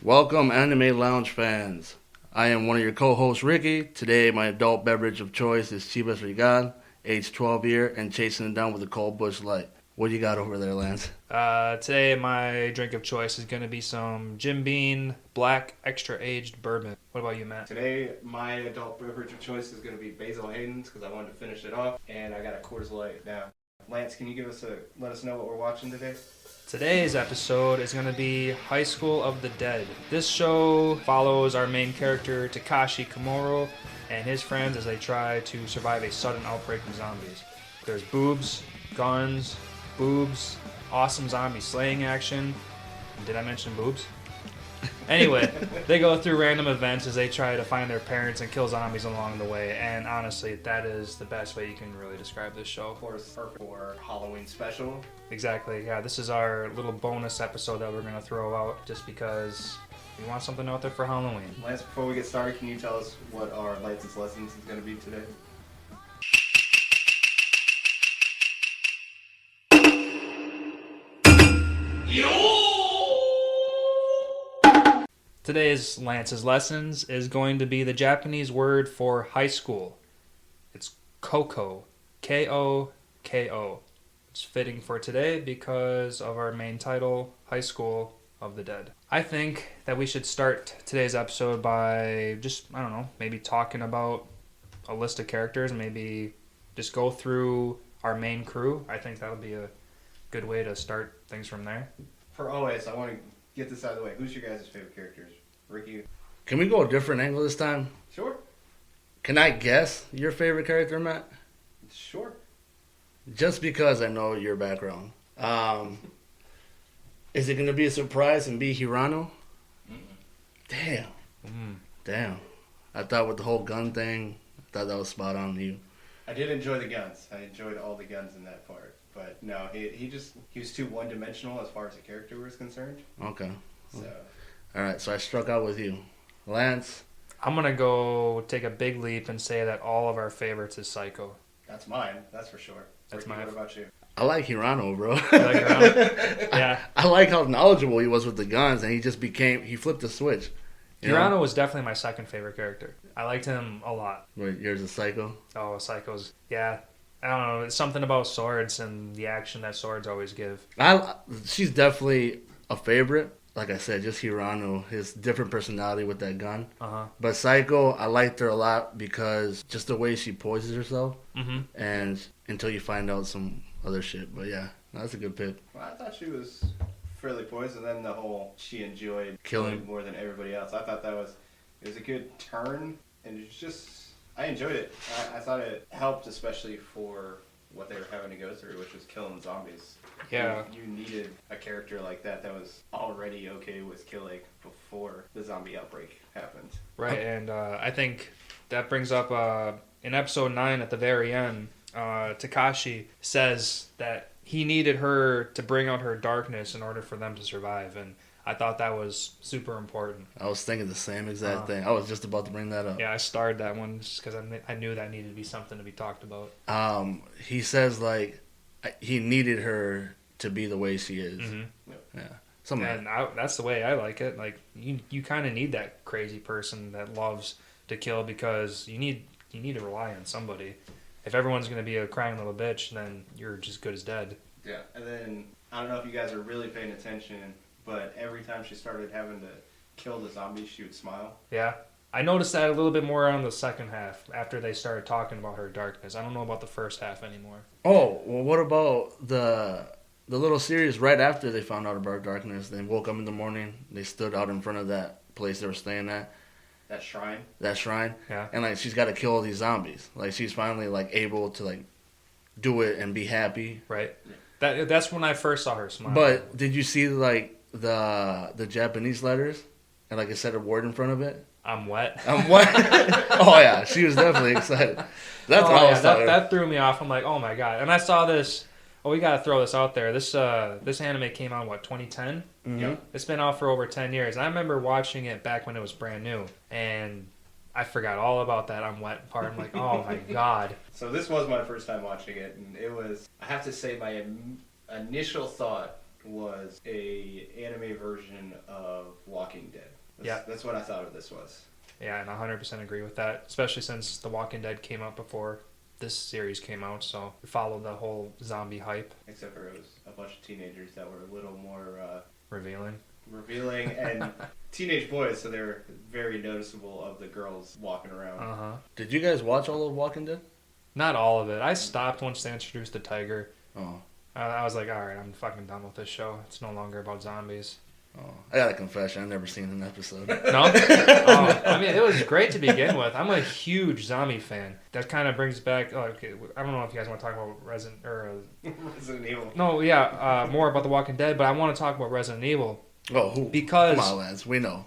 Welcome, Anime Lounge fans. I am one of your co-hosts, Ricky. Today, my adult beverage of choice is Chivas Regal, age 12 year, and chasing it down with a cold Busch Light. What do you got over there, Lance? Today, my drink of choice is going to be some Jim Beam Black Extra Aged Bourbon. What about you, Matt? Today, my adult beverage of choice is going to be Basil Hayden's because I wanted to finish it off, and I got a Coors Light now. Lance, can you let us know what we're watching today? Today's episode is going to be High School of the Dead. This show follows our main character, Takashi Komuro, and his friends as they try to survive a sudden outbreak of zombies. There's boobs, guns, awesome zombie slaying action. Did I mention boobs? Anyway, they go through random events as they try to find their parents and kill zombies along the way, and honestly, that is the best way you can really describe this show. Of course, perfect for Halloween special. Exactly, yeah, this is our little bonus episode that we're going to throw out just because we want something out there for Halloween. Lance, before we get started, can you tell us what our licensed lessons is going to be today? Today's Lance's lessons is going to be the Japanese word for high school. It's Koko. K-O-K-O. It's fitting for today because of our main title, High School of the Dead. I think that we should start today's episode by maybe talking about a list of characters and maybe just go through our main crew. I think that'll be a good way to start things from there. For OS, I want to get this out of the way. Who's your guys' favorite characters? Ricky? Can we go a different angle this time? Sure. Can I guess your favorite character, Matt? Sure. Just because I know your background. Is it going to be a surprise and be Hirano? Damn. Damn. I thought with the whole gun thing, I thought that was spot on you. I did enjoy the guns. I enjoyed all the guns in that part. But no, he was too one-dimensional as far as the character was concerned. Okay. So. All right, so I struck out with you. Lance? I'm going to go take a big leap and say that all of our favorites is Psycho. That's mine, that's for sure. That's Ricky, mine. What about you? I like Hirano, bro. You like Hirano? Yeah. I like how knowledgeable he was with the guns, and he flipped the switch. Hirano was definitely my second favorite character. I liked him a lot. Wait, yours is Psycho? Oh, Psycho's, yeah. I don't know, it's something about swords and the action that swords always give. She's definitely a favorite. Like I said, just Hirano, his different personality with that gun. Uh-huh. But Psycho, I liked her a lot because just the way she poises herself, and until you find out some other shit. But yeah, that's a good pick. Well, I thought she was fairly poised, and then the whole she enjoyed Killing more than everybody else. I thought it was a good turn, and it's just I enjoyed it. I thought it helped, especially for what they were having to go through, which was killing zombies. Yeah. You needed a character like that was already okay with killing before the zombie outbreak happened. Right, and I think that brings up in episode 9 at the very end, Takashi says that he needed her to bring out her darkness in order for them to survive, and I thought that was super important. I was thinking the same exact thing. I was just about to bring that up. Yeah, I starred that one just because I knew that needed to be something to be talked about. He says, like, he needed her to be the way she is. Mm-hmm. Yeah. And that's the way I like it. Like, you kind of need that crazy person that loves to kill because you need to rely on somebody. If everyone's going to be a crying little bitch, then you're just good as dead. Yeah, and then I don't know if you guys are really paying attention, but every time she started having to kill the zombies, she would smile. Yeah. I noticed that a little bit more on the second half after they started talking about her darkness. I don't know about the first half anymore. Oh, well, what about the little series right after they found out about darkness? They woke up in the morning, they stood out in front of that place they were staying at. That shrine? Yeah. And, like, she's got to kill all these zombies. Like, she's finally, like, able to, like, do it and be happy. Right. That's when I first saw her smile. But did you see, like, the Japanese letters? And, like, it said a word in front of it? I'm wet. I'm wet. Oh, yeah. She was definitely excited. That's what I was talking that threw me off. I'm like, oh, my God. And I saw this. Oh, we got to throw this out there. This anime came out, 2010? Mm-hmm. Yeah. It's been out for over 10 years. I remember watching it back when it was brand new. And I forgot all about that I'm wet part. I'm like, oh, my God. So this was my first time watching it, and it was, I have to say, my initial thought was a anime version of Walking Dead. That's what I thought of this was. Yeah, and I 100% agree with that, especially since The Walking Dead came out before this series came out, so we followed the whole zombie hype. Except for it was a bunch of teenagers that were a little more Revealing and teenage boys, so they were very noticeable of the girls walking around. Did you guys watch all of Walking Dead? Not all of it. I stopped once they introduced the tiger. Oh. I was like, alright, I'm fucking done with this show. It's no longer about zombies. Oh, I got a confession. I've never seen an episode. No? Oh, I mean, it was great to begin with. I'm a huge zombie fan. That kind of brings back... Oh, okay, I don't know if you guys want to talk about Resident Evil. No, yeah, more about The Walking Dead, but I want to talk about Resident Evil. Oh, who? Because... Come on, Lance. We know.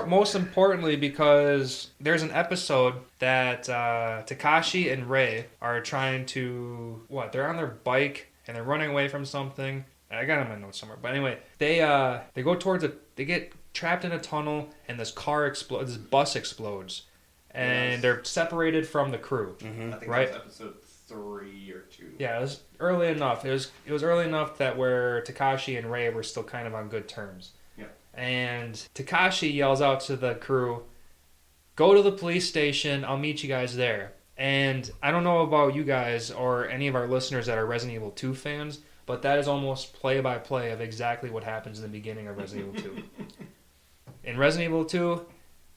Most importantly, because there's an episode that Takashi and Ray are trying to... They're on their bike, and they're running away from something... I got it in my notes somewhere, but anyway, they go towards they get trapped in a tunnel, and this bus explodes, and they're separated from the crew. Mm-hmm. I think right? that was episode 3 or 2. Yeah, it was early enough. It was early enough that where Takashi and Ray were still kind of on good terms. Yeah. And Takashi yells out to the crew, "Go to the police station. I'll meet you guys there." And I don't know about you guys or any of our listeners that are Resident Evil 2 fans, but that is almost play-by-play of exactly what happens in the beginning of Resident Evil 2. In Resident Evil 2,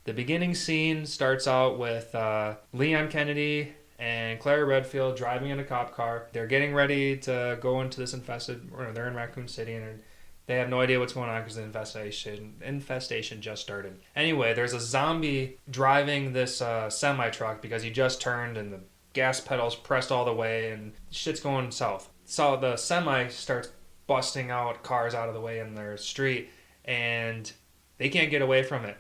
the beginning scene starts out with Leon Kennedy and Claire Redfield driving in a cop car. They're getting ready to go into this they're in Raccoon City, and they have no idea what's going on because the infestation just started. Anyway, there's a zombie driving this semi-truck because he just turned and the gas pedal's pressed all the way and shit's going south. So the semi starts busting out cars out of the way in their street, and they can't get away from it.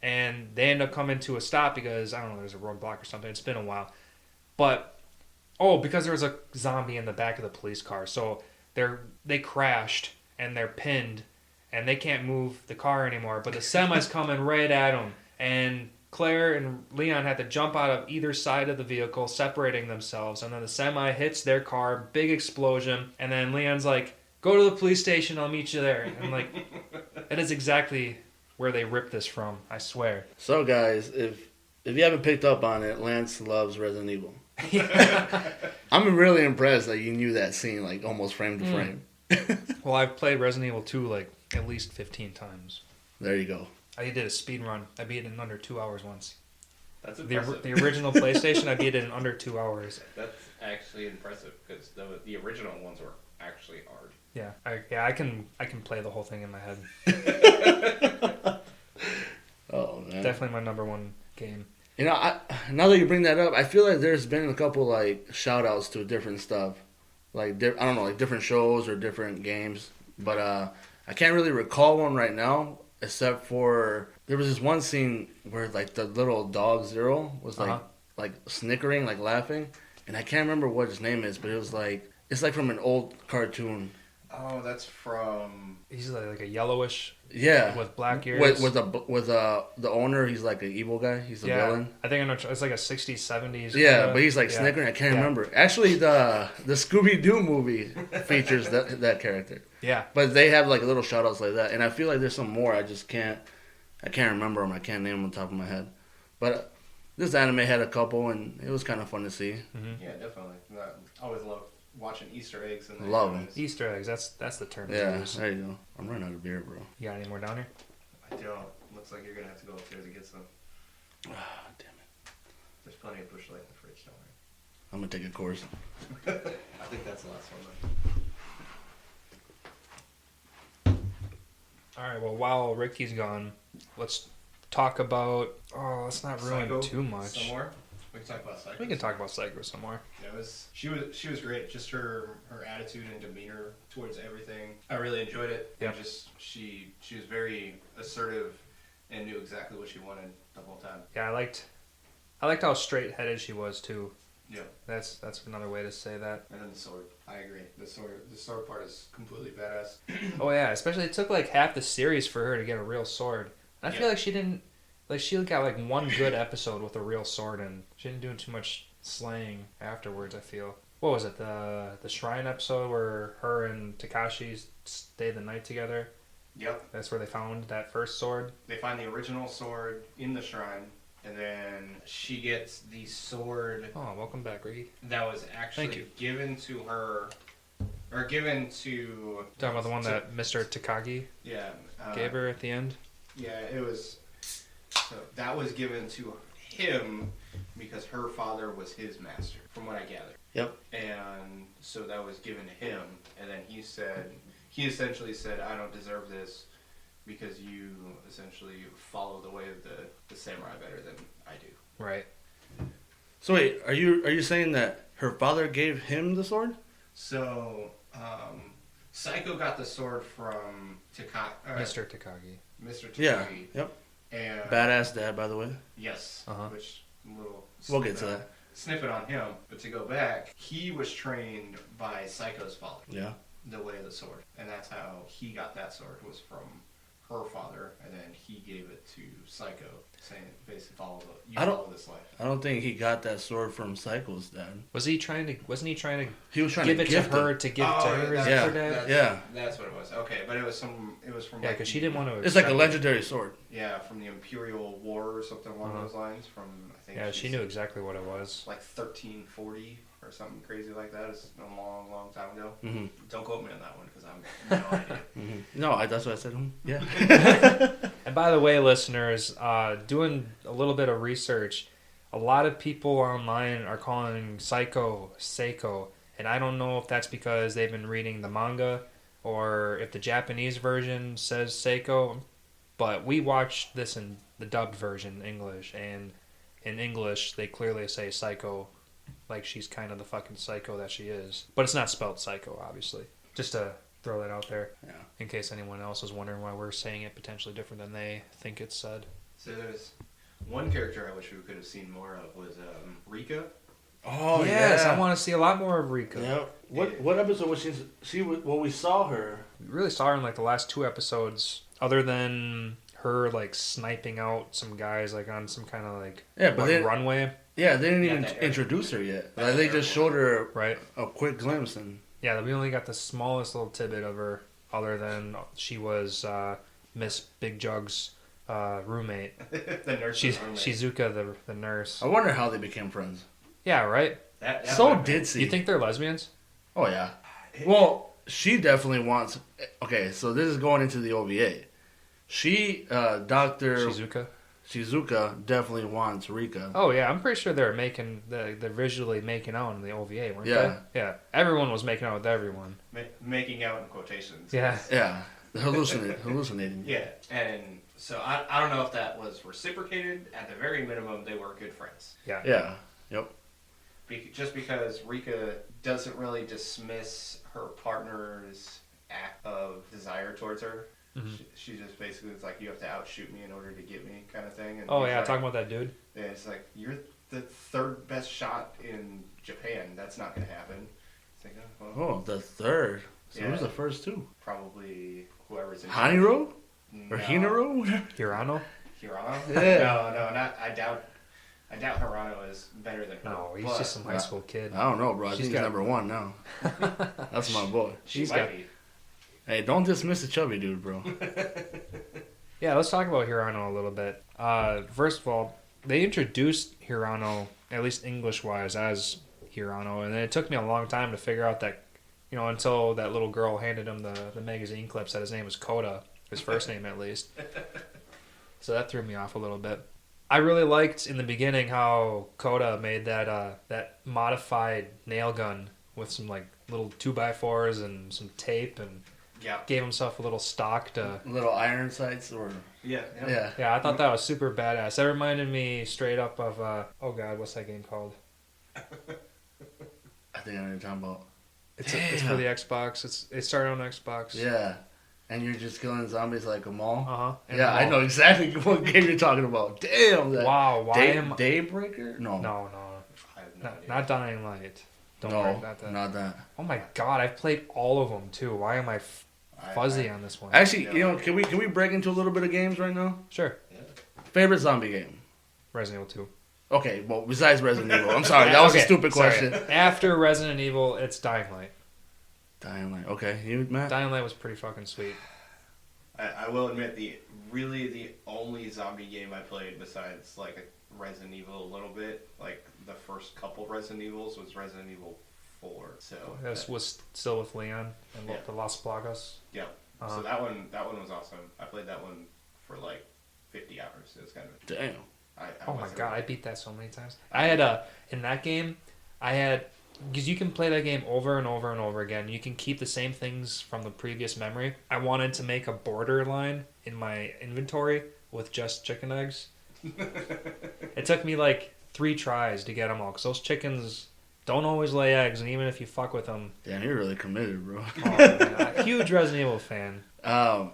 And they end up coming to a stop because, I don't know, there's a roadblock or something. It's been a while. But, because there was a zombie in the back of the police car. So they crashed, and they're pinned, and they can't move the car anymore. But the semi's coming right at them, and Claire and Leon had to jump out of either side of the vehicle, separating themselves, and then the semi hits their car, big explosion, and then Leon's like, "Go to the police station, I'll meet you there." And like, that is exactly where they ripped this from, I swear. So guys, if you haven't picked up on it, Lance loves Resident Evil. I'm really impressed that you knew that scene like almost frame to frame. Well, I've played Resident Evil 2 like at least 15 times. There you go. I did a speed run. I beat it in under 2 hours once. That's impressive. The original PlayStation, I beat it in under 2 hours. That's actually impressive because the original ones were actually hard. Yeah, I can play the whole thing in my head. Oh man, Definitely my number one game. You know, now that you bring that up, I feel like there's been a couple like shout outs to different stuff, like I don't know, like different shows or different games, but I can't really recall one right now. Except for there was this one scene where like the little dog Zero was like snickering, like laughing, and I can't remember what his name is, but it's like from an old cartoon. Oh, that's from. He's like a yellowish. Yeah. With black ears. With the owner, he's like an evil guy. He's the villain. I think I know. It's like a 60s, 70s. Yeah, but he's like snickering. I can't remember. Actually, the Scooby Doo movie features that character. Yeah. But they have like little shout outs like that, and I feel like there's some more. I can't remember them. I can't name them on top of my head. But this anime had a couple, and it was kind of fun to see. Mm-hmm. Yeah, definitely. I always love watching Easter eggs. And love them. Easter eggs. That's the term. Yeah, there you go. I'm running out of beer, bro. You got any more down here? I don't. Looks like you're gonna have to go upstairs to get some. Ah, damn it. There's plenty of Busch Light in the fridge. Don't worry. I'm gonna take a course. I think that's the last one. All right. Well, while Ricky's gone, let's talk about. Oh, let's not ruin Psycho too much. Some more. We can talk about Psycho. We can talk about Psycho some more. Yeah, she was great. Just her attitude and demeanor towards everything. I really enjoyed it. Yeah. And just she was very assertive and knew exactly what she wanted the whole time. Yeah, I liked how straight headed she was too. Yeah. That's another way to say that. And then the sword. I agree. The sword part is completely badass. Oh yeah, especially it took like half the series for her to get a real sword. And I feel like she didn't. Like, she got, like, one good episode with a real sword, and she didn't do too much slaying afterwards, I feel. what was it, the shrine episode where her and Takashi stayed the night together? Yep. That's where they found that first sword. They find the original sword in the shrine, and then she gets the sword Oh, welcome back, Ricky. that was Thank actually you. given to her, or given to... Talking about the one that Mr. Takagi Yeah. gave her at the end? Yeah, it was... So that was given to him because her father was his master, from what I gather. Yep. And so that was given to him, and then he essentially said, I don't deserve this because you essentially follow the way of the samurai better than I do. Right. So wait, are you saying that her father gave him the sword? So, Psycho got the sword from Mr. Takagi. Mr. Takagi. Yeah. Yep. And Badass dad, by the way. yes, Uh-huh. which little We'll get to that. snippet on him. But to go back, he was trained by Psycho's father, Yeah. the way of the sword, and that's how he got that sword, was from her father, and then he gave it to Psycho, saying basically follow this life. I don't think he got that sword from Psycho's dad. Wasn't he trying to He was trying give to it to gift her it. to give it to her? Is yeah. her dad? Yeah. That's what it was. Okay, but it was from Yeah, because she didn't want to. It's like a accept it. legendary sword. Yeah, from the Imperial War or something along Uh-huh. those lines. From I think Yeah, she knew exactly what it was. like 1340 or something crazy like that. It's a long, long time ago. Mm-hmm. Don't quote me on that one because I'm no idea. Mm-hmm. No, that's what I said. Yeah. And by the way, listeners, doing a little bit of research, a lot of people online are calling Psycho Seiko, and I don't know if that's because they've been reading the manga or if the Japanese version says Seiko, but we watched this in the dubbed version, English, and in English they clearly say Psycho, like she's kind of the fucking psycho that she is. But it's not spelled Psycho, obviously. Just to throw that out there, Yeah. in case anyone else is wondering why we're saying it potentially different than they think it's said. So there's one character I wish we could have seen more of was Rika. Oh yes, yeah. I want to see a lot more of Rika. Yeah. What episode was she? Well, we saw her. We really saw her in like the last 2 episodes, other than her like sniping out some guys like on some kind of like, Yeah, but they, runway. yeah, they didn't Yeah, even that introduce her yet. Like, they just showed her Right. a quick glimpse and. Yeah, we only got the smallest little tidbit of her, other than she was Miss Big Jug's roommate. The nurse. Shizuka, the nurse. I wonder how they became friends. Yeah, right. That So would've been- ditzy. You think they're lesbians? Oh yeah. Well, she definitely wants. Okay, so this is going into the OVA. She, Doctor Shizuka, definitely wants Rika. Oh yeah, I'm pretty sure they're visually making out in the OVA, weren't Yeah. they? Yeah. Everyone was making out with everyone. making out in quotations. Yeah. Yeah, hallucinating. Yeah, and so I don't know if that was reciprocated. At the very minimum, they were good friends. Yeah. Yeah. Yep. Just because Rika doesn't really dismiss her partner's act of desire towards her. Mhm. She just basically is like, you have to outshoot me in order to get me, kind of thing. And Oh he's yeah, like, talking about that dude. yeah, it's like, you're the third best shot in Japan. That's not going to happen. It's like, oh, well, Oh, the third. So Yeah. who's the first two? probably whoever's in Haniro No. or Hinaro? Hirano? Hirano? Yeah. No, not. I doubt Hirano is better than her. No, he's but just some high school kid. I don't know, bro. I She's think got- he's number 1 now. That's my boy. She She's might got- be. Hey, don't dismiss the chubby dude, bro. Yeah, let's talk about Hirano a little bit. First of all, they introduced Hirano, at least English-wise, as Hirano, and then it took me a long time to figure out that, until that little girl handed him the magazine clips that his name was Koda, his first name at least. So that threw me off a little bit. I really liked in the beginning how Koda made that modified nail gun with some like little 2x4s and some tape, and Yeah. gave himself a little stock to. Little iron sights or Yeah. yeah. Yeah, I thought that was super badass. That reminded me straight up of oh god, what's that game called? I think I know what you're talking about. It's for the Xbox. It started on Xbox. Yeah. And you're just killing zombies like a mall? Uh huh. Yeah, I know exactly what game you're talking about. Damn. That Wow. Why am Daybreaker? No. No. I have no idea. Not Dying Light. Don't worry No, about that. not that. Oh my god, I've played all of them too. Why am I fuzzy I- on this one? Actually, No. can we break into a little bit of games right now? Sure. Yeah. Favorite zombie game? Resident Evil 2. Okay, well, besides Resident Evil. I'm sorry, that was a stupid question. After Resident Evil, it's Dying Light. Dying Light. Okay, you, Matt? Dying Light was pretty fucking sweet. I will admit, the only zombie game I played besides, like, Resident Evil a little bit, like, the first couple Resident Evils was Resident Evil 4. So This was still with Leon and the Las Plagas. Yeah. So that one was awesome. I played that one for, like, 50 hours. It was kind of... Damn. Oh my god, I beat that so many times. I had in that game, because you can play that game over and over and over again. You can keep the same things from the previous memory. I wanted to make a borderline in my inventory with just chicken eggs. It took me like 3 tries to get them all, because those chickens don't always lay eggs, and even if you fuck with them... Damn, you're really committed, bro. Oh, man. Huge Resident Evil fan.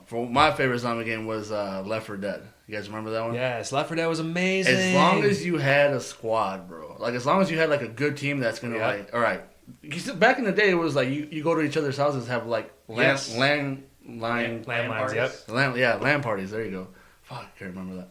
For my favorite zombie game was Left 4 Dead. You guys remember that one? Yes, Left 4 Dead was amazing. As long as you had a squad, bro. Like, as long as you had, like, a good team that's going to, like... All right. Back in the day, it was, like, you go to each other's houses, have, like, landlines, yep. LAN parties. There you go. Fuck, I can't remember that.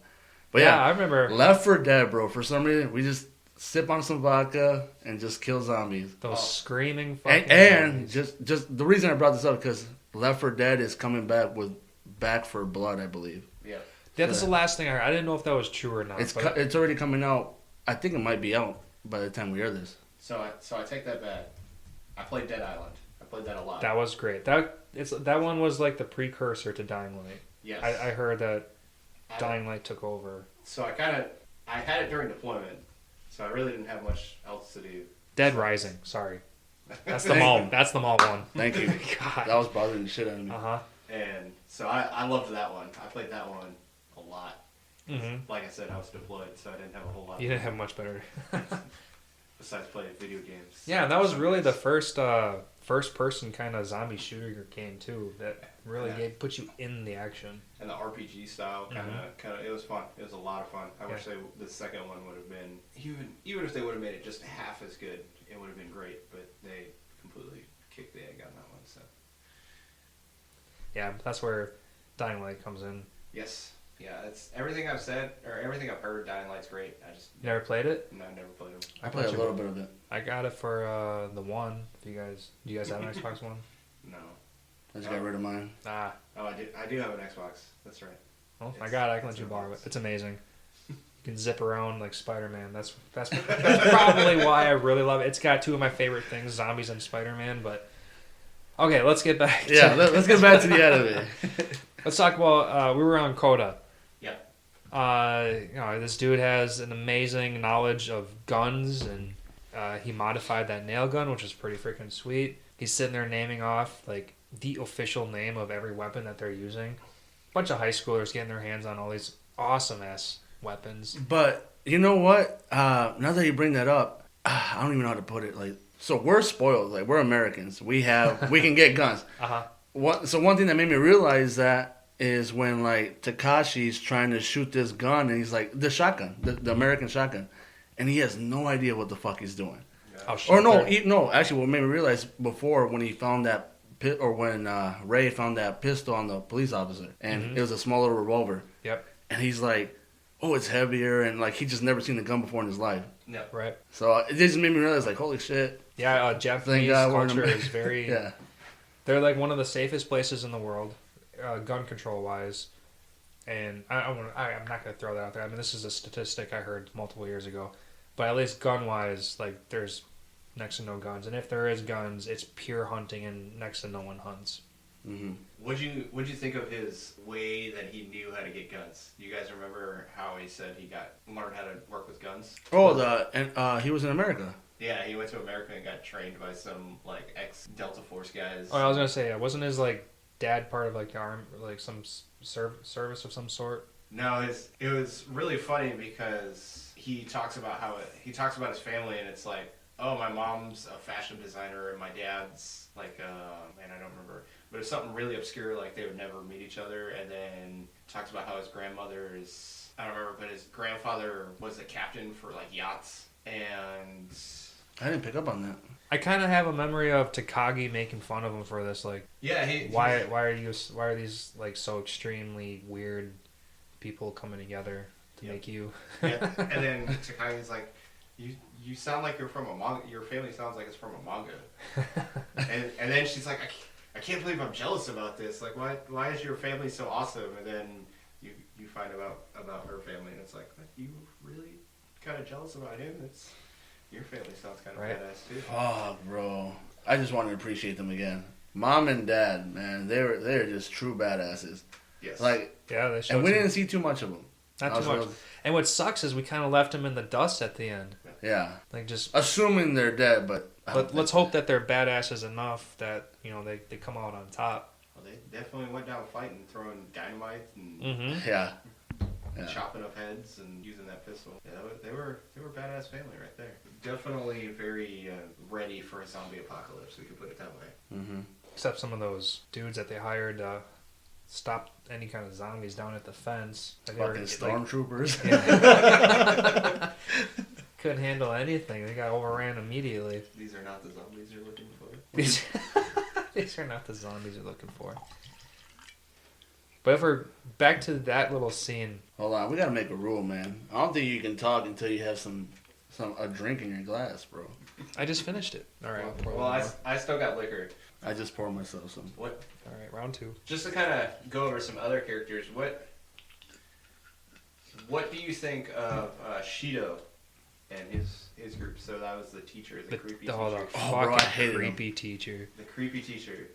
But I remember... Left 4 Dead, bro. For some reason, we just sip on some vodka and just kill zombies. Those screaming fucking and zombies. just the reason I brought this up because Left 4 Dead is coming back with Back 4 Blood, I believe. Yeah. That's the last thing I heard. I didn't know if that was true or not. It's already coming out. I think it might be out by the time we hear this. So I take that back. I played Dead Island. I played that a lot. That was great. That one was like the precursor to Dying Light. Yes. I heard that Dying Light took over. So I had it during deployment, so I really didn't have much else to do. Dead Rising. Sorry. That's the mall. That's the mall one. Thank you. God. That was bothering the shit out of me. And so I loved that one. I played that one a lot. Mm-hmm. Like I said, I was deployed, so I didn't have a whole lot. You didn't have much better. Besides playing video games. Yeah, that was really the first person kind of zombie shooter game too. That really put you in the action. And the RPG style kind of it was fun. It was a lot of fun. I wish the second one would have been even if they would have made it just half as good, it would have been great. But they completely kicked the egg on that one. So yeah, that's where Dying Light comes in. Yes. Yeah, it's everything I've said or everything I've heard. Dying Light's great. I just never played it. No, I never played it. I played a little bit of it. I got it for the one. Do you guys have an Xbox One? No. I just got rid of mine. Oh, I do have an Xbox. That's right. Oh my god, I can let you borrow it. It's amazing. You can zip around like Spider-Man. That's probably why I really love it. It's got 2 of my favorite things, zombies and Spider-Man. But okay, let's get back. Let's get back to the end of it. Let's talk about we were on Coda. Yeah. This dude has an amazing knowledge of guns, and he modified that nail gun, which is pretty freaking sweet. He's sitting there naming off like the official name of every weapon that they're using. A bunch of high schoolers getting their hands on all these awesome ass weapons. But you know what? Now that you bring that up, I don't even know how to put it. Like, so we're spoiled. Like, we're Americans. We can get guns. So one thing that made me realize that is when like Takashi's trying to shoot this gun, and he's like the shotgun, the American shotgun, and he has no idea what the fuck he's doing. Yeah. Or no, actually, what made me realize before when he found that when Ray found that pistol on the police officer, and it was a small little revolver. Yep. And he's like, oh, it's heavier, and like he just never seen a gun before in his life. No. Right. So it just made me realize, like, holy shit. Yeah, Japanese culture is very. Yeah. They're like one of the safest places in the world, gun control wise. And I'm not gonna throw that out there. I mean, this is a statistic I heard multiple years ago, but at least gun wise, like there's next to no guns, and if there is guns, it's pure hunting, and next to no one hunts. Mm-hmm. What'd you think of his way that he knew how to get guns? You guys remember how he said he learned how to work with guns? Oh, he was in America. Yeah, he went to America and got trained by some like ex-Delta Force guys. Oh, I was gonna say, wasn't his like dad part of like the army, like some service of some sort? No, it was really funny because he talks about his family, and it's like, oh, my mom's a fashion designer, and my dad's like, man, I don't remember, but it's something really obscure, like they would never meet each other. And then talks about how his grandmother is, I don't remember, but his grandfather was a captain for like yachts, and I didn't pick up on that. I kind of have a memory of Takagi making fun of him for this, like, yeah, why are these like so extremely weird people coming together? to make you. Yeah. And then Takashi's like, you sound like you're from a manga. Your family sounds like it's from a manga. and then she's like, I can't believe I'm jealous about this. Like, why is your family so awesome? And then you find about her family, and it's like, you really kind of jealous about him? Your family sounds kind of badass too. Oh, bro, I just want to appreciate them again. Mom and Dad, man, they're just true badasses. Yes. Like, Yeah, they showed and we didn't see too much of them. Not too much. And what sucks is we kind of left them in the dust at the end. Yeah. Like just assuming they're dead, but let's hope that they're badasses enough that they come out on top. Well, they definitely went down fighting, throwing dynamite and yeah. chopping up heads and using that pistol. Yeah, they were a badass family right there. Definitely very ready for a zombie apocalypse. We could put it that way. Mm-hmm. Except some of those dudes that they hired stop any kind of zombies down at the fence. Fucking stormtroopers. Couldn't handle anything. They got overran immediately. These are not the zombies you're looking for. These are not the zombies you're looking for. But if we're back to that little scene. Hold on, we gotta make a rule, man. I don't think you can talk until you have a drink in your glass, bro. I just finished it. All right. Well, I still got liquor. I just poured myself some. What? All right, round 2. Just to kind of go over some other characters, what do you think of Shido and his group? So that was the teacher, the creepy teacher. Bro, I hated creepy him. teacher. The creepy teacher.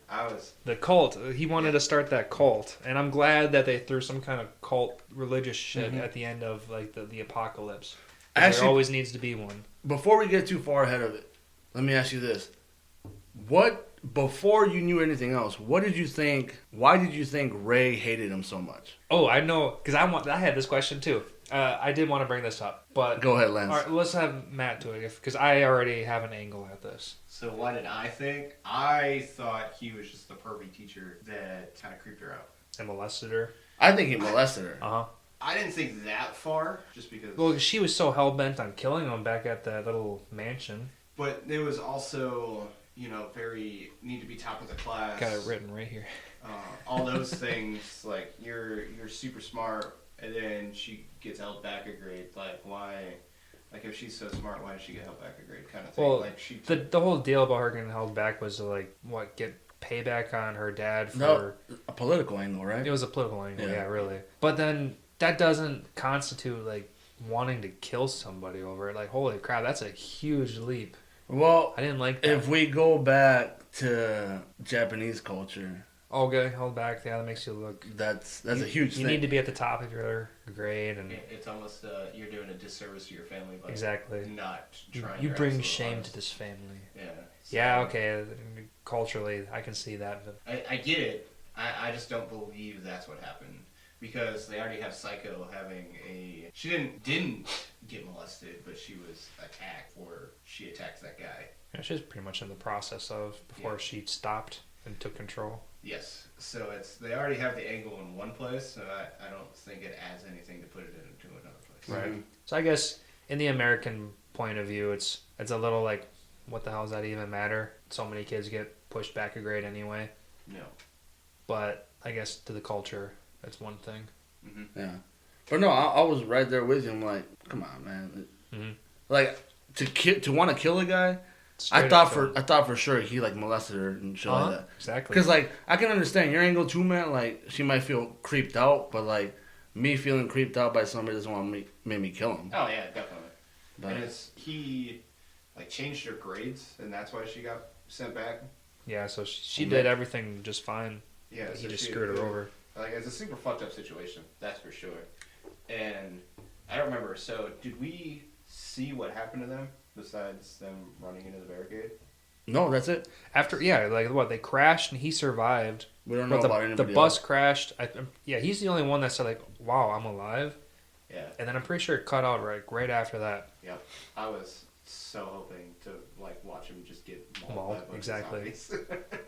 The cult. He wanted to start that cult, and I'm glad that they threw some kind of cult religious shit at the end of like the apocalypse. Actually, there always needs to be one. Before we get too far ahead of it, let me ask you this: before you knew anything else, what did you think? Why did you think Ray hated him so much? Oh, I know, because I had this question too. I did want to bring this up, but go ahead, Lance. All right, let's have Matt do it, because I already have an angle at this. So what did I think? I thought he was just the pervy teacher that kind of creeped her out and molested her. I think he molested her. I didn't think that far, just because. Well, she was so hell bent on killing him back at that little mansion. But it was also, very need to be top of the class. Got it written right here. All those things, like you're super smart, and then she gets held back a grade. Like why? Like if she's so smart, why does she get held back a grade? Kind of thing. Well, like the whole deal about her getting held back was to get payback on her dad for a political angle, right? It was a political angle, yeah, really. But then that doesn't constitute wanting to kill somebody over it. Like holy crap, that's a huge leap. Well, I didn't like that. If we go back to Japanese culture. Okay, hold back. Yeah, that makes you look. That's a huge thing. You need to be at the top of your grade, and it's almost you're doing a disservice to your family by not trying. You bring shame to this family. Yeah. So, yeah. Okay. Culturally, I can see that. I get it. I just don't believe that's what happened because they already have Psycho having a. She didn't get molested, but she was attacked, or she attacked that guy. Yeah, she was pretty much in the process of before she stopped and took control. Yes, so they already have the angle in one place, so I don't think it adds anything to put it into another place. Right. Mm-hmm. So I guess in the American point of view, it's a little like, what the hell does that even matter? So many kids get pushed back a grade anyway. No. But I guess to the culture, that's one thing. Mm-hmm. Yeah. But no, I was right there with him. Like, come on, man. Mm-hmm. Like to want to kill a guy. I thought for sure he molested her and shit like that. Exactly. Because I can understand your angle too, man. Like she might feel creeped out, but me feeling creeped out by somebody doesn't want to make me kill him. Oh yeah, definitely. But and he changed her grades, and that's why she got sent back. Yeah, so she did everything just fine. Yeah, he just screwed her over. It's a super fucked up situation, that's for sure. And I don't remember. So did we see what happened to them? Besides them running into the barricade? No, that's it. After, they crashed and he survived. We don't know about anybody The bus else. crashed. He's the only one that said, wow, I'm alive. Yeah. And then I'm pretty sure it cut out right after that. Yep. I was so hoping to, watch him just get mauled. Exactly.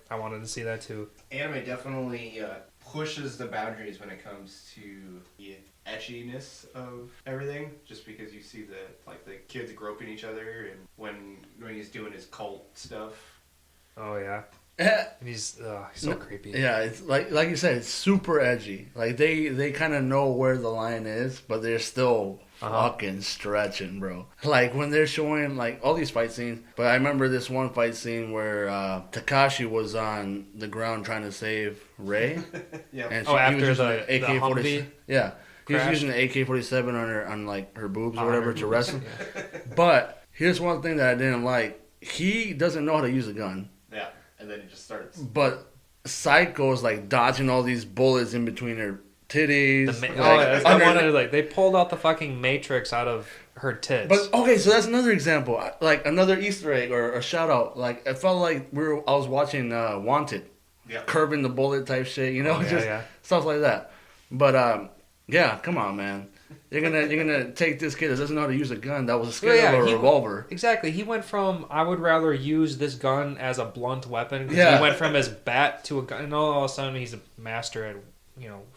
I wanted to see that too. Anime definitely pushes the boundaries when it comes to the etchiness of everything, just because you see the kids groping each other, and when he's doing his cult stuff. Oh yeah. And he's so creepy. Yeah, it's like you said, it's super edgy. Like they kind of know where the line is, but they're still fucking stretching, bro. Like when they're showing like all these fight scenes. But I remember this one fight scene where Takashi was on the ground trying to save Ray. Yeah. And After the Humvee. Yeah. He was Crashed. using the AK-47 on like her boobs or On whatever her to boobs, wrestle. yeah. But here's one thing that I didn't like. He doesn't know how to use a gun. Yeah. And then he just starts. But Psycho's like dodging all these bullets in between her titties. They pulled out the fucking Matrix out of her tits. But okay, so that's another example. Like another Easter egg or a shout out. Like it felt like I was watching Wanted. Yeah. Curving the bullet type shit, you know, Oh, yeah, just yeah. stuff like that. But yeah, come on, man. You're gonna take this kid that doesn't know how to use a gun that was scared of a revolver. Exactly. He went from I would rather use this gun as a blunt weapon. Yeah. He went from his bat to a gun, and all of a sudden he's a master at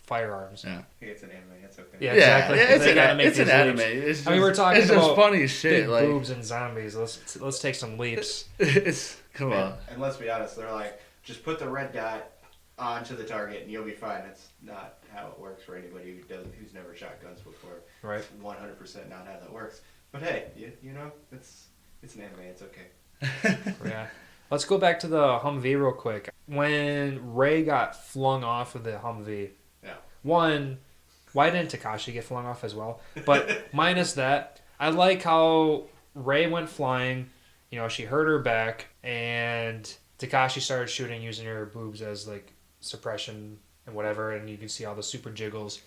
firearms. Yeah. Hey, it's an anime. It's okay. Yeah, exactly. It's an anime. It's just, we're talking it's just about funny shit. Big Like boobs and zombies. Let's take some leaps. it's come on. And let's be honest, they're like, just put the red dot onto the target and you'll be fine. That's not how it works for anybody who's never shot guns before. Right. It's 100% not how that works. But hey, you know, it's an anime. It's okay. Yeah. Let's go back to the Humvee real quick. When Ray got flung off of the Humvee, Yeah. one, why didn't Takashi get flung off as well? But minus that, I like how Ray went flying. You know, she hurt her back, and Takashi started shooting using her boobs as like suppression and whatever, and you can see all the super jiggles.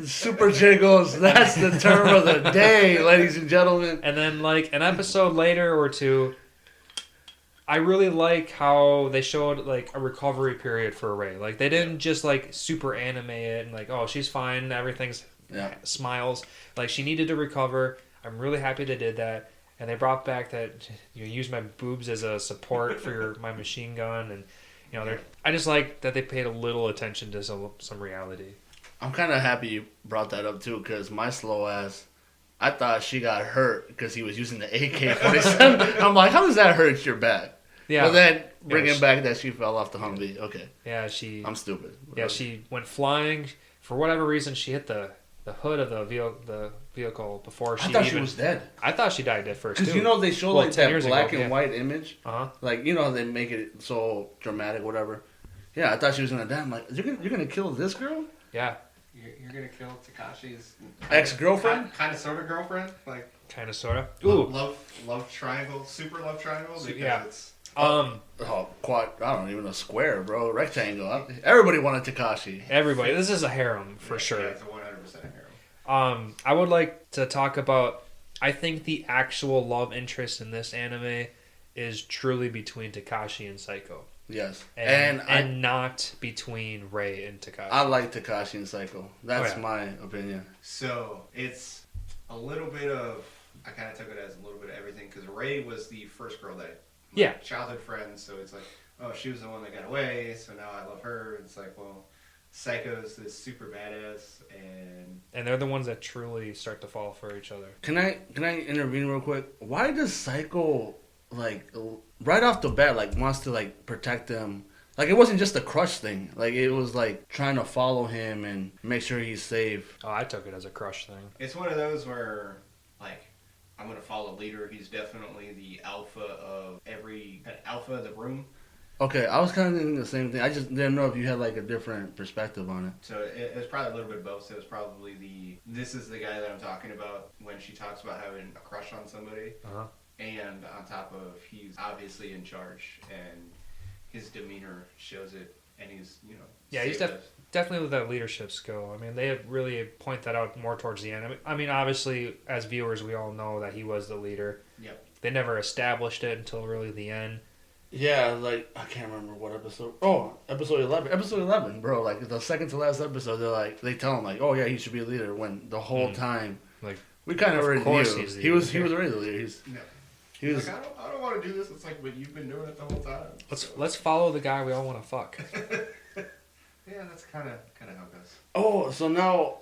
Super jiggles. That's the term of the day, ladies and gentlemen. And then like an episode later or two, I really like how they showed like a recovery period for Ray. Like they didn't just like super anime it and like, oh, she's fine, everything's smiles. Like she needed to recover. I'm really happy they did that. And they brought back that you use my boobs as a support for my machine gun, and you know, I just like that they paid a little attention to some reality. I'm kind of happy you brought that up too, because my slow ass, I thought she got hurt because he was using the AK-47. I'm like, how does that hurt your back? Yeah. But then bringing back that she fell off the Humvee. Okay. Yeah, I'm stupid. Yeah, she went flying. For whatever reason, she hit the hood of the vehicle before she. I thought she was dead. I thought she died at first. Because you know they show like 10 that years black ago, and white image. Like you know they make it so dramatic, whatever. Yeah, I thought she was gonna die. I'm like, you're gonna kill this girl? Yeah. You're gonna kill Takashi's ex-girlfriend, kind of sort of girlfriend, like kind of sort of. Ooh, love triangle, super love triangle. Because yeah. It's quad. I don't even know, square, bro, rectangle. Everybody wanted Takashi. Everybody. This is a harem for sure. Yeah, it's a 100% harem. I would like to talk about. I think the actual love interest in this anime is truly between Takashi and Psycho. Yes, and not between Ray and Takashi. I like Takashi and Psycho. That's my opinion. So it's a little bit of. I kind of took it as a little bit of everything because Ray was the first girl that. Childhood friends, so it's like, oh, she was the one that got away, so now I love her. It's like, well, Psycho's this super badass, and they're the ones that truly start to fall for each other. Can I intervene real quick? Why does Psycho like right off the bat like wants to like protect them? Like it wasn't just a crush thing. Like it was like trying to follow him and make sure he's safe. Oh, I took it as a crush thing. It's one of those where like. I'm going to follow leader. He's definitely the alpha of alpha of the room. Okay, I was kind of thinking the same thing. I just didn't know if you had like a different perspective on it. So it was probably a little bit of both. So it was probably this is the guy that I'm talking about when she talks about having a crush on somebody. And on top of, he's obviously in charge and his demeanor shows it. And he's, yeah, he's definitely with that leadership skill. I mean, they really point that out more towards the end. I mean, obviously, as viewers, we all know that he was the leader. Yep. They never established it until really the end. Yeah, like, I can't remember what episode. Oh, episode 11. Episode 11, bro. Like, the second to last episode, they tell him, like, oh, yeah, he should be a leader. When the whole time, like, we kind of already knew. He was already the leader. He was like, I don't want to do this. It's like, but you've been doing it the whole time. Let's follow the guy we all want to fuck. Yeah, that's kind of how it goes. Oh, so now,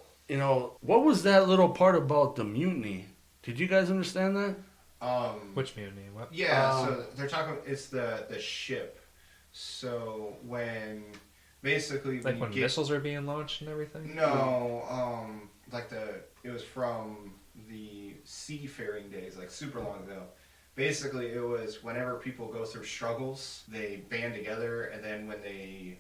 what was that little part about the mutiny? Did you guys understand that? Which mutiny? What? Yeah, so they're talking, it's the ship. So when basically Like when missiles are being launched and everything? No, it was from the seafaring days, like super long ago. Basically, it was whenever people go through struggles, they band together, and then when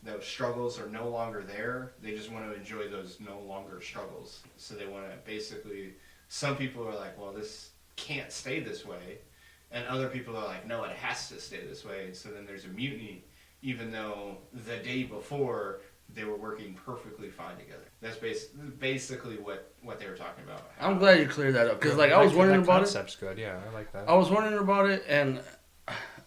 those struggles are no longer there, they just want to enjoy those no longer struggles. So they want to basically, some people are like, well, this can't stay this way, and other people are like, no, it has to stay this way. And so then there's a mutiny, even though the day before they were working perfectly fine together. That's basically what they were talking about. I'm glad you cleared that up because I was wondering about it. That concept's good. Yeah, I like that. I was wondering about it, and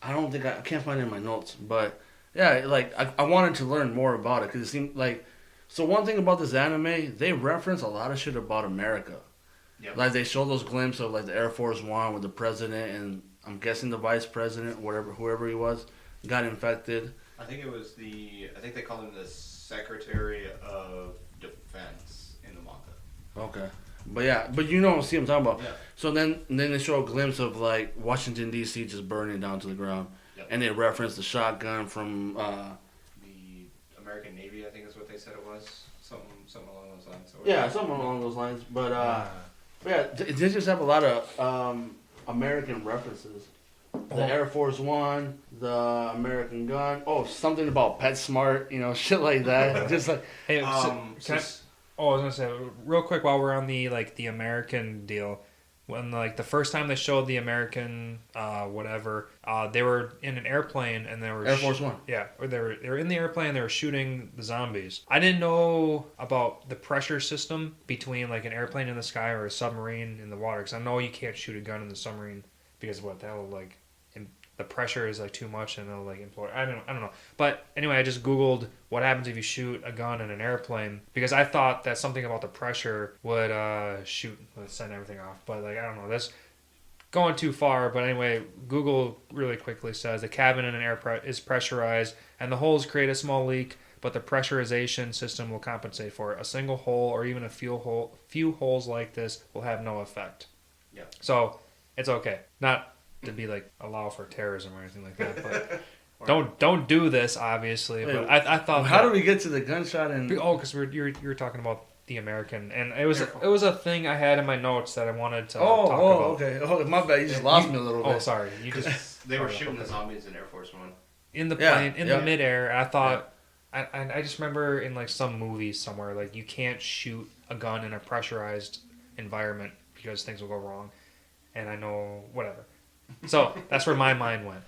I don't think I can't find it in my notes, but yeah, like I wanted to learn more about it because it seemed like. So one thing about this anime, they reference a lot of shit about America. Yep. Like they show those glimpses of like the Air Force One with the president and I'm guessing the vice president, whoever he was, got infected. I think they called him the Secretary of Defense in the manga. Okay. But yeah, see what I'm talking about. Yeah. So then they show a glimpse of like Washington D.C. just burning down to the ground, Yep. and they reference the shotgun from The American Navy, I think is what they said it was. Something along those lines. something along those lines. But they just have a lot of American references. The Air Force One, the American gun. Oh, something about PetSmart, shit like that. Just like Hey, I was gonna say real quick while we're on the the American deal, when the first time they showed the American they were in an airplane and they were Air Force One. Yeah, or they were in the airplane. They were shooting the zombies. I didn't know about the pressure system between like an airplane in the sky or a submarine in the water, because I know you can't shoot a gun in the submarine because the pressure is like too much and it'll like implode. I don't know. But anyway, I just Googled what happens if you shoot a gun in an airplane, because I thought that something about the pressure would send everything off. But I don't know. That's going too far. But anyway, Google really quickly says the cabin in an is pressurized and the holes create a small leak, but the pressurization system will compensate for it. A single hole or even a few holes like this will have no effect. Yeah. So it's okay. Not to be allow for terrorism or anything like that, but don't do this, obviously. Wait, but I thought how do we get to the gunshot and because you were talking about the American, and it was a thing I had in my notes that I wanted to talk about. Okay. Oh, my bad. You just lost me a little bit. Oh, sorry. You just they were shooting the zombies in Air Force One in the plane the midair. I thought I just remember in some movies somewhere you can't shoot a gun in a pressurized environment because things will go wrong, and I know whatever. So that's where my mind went.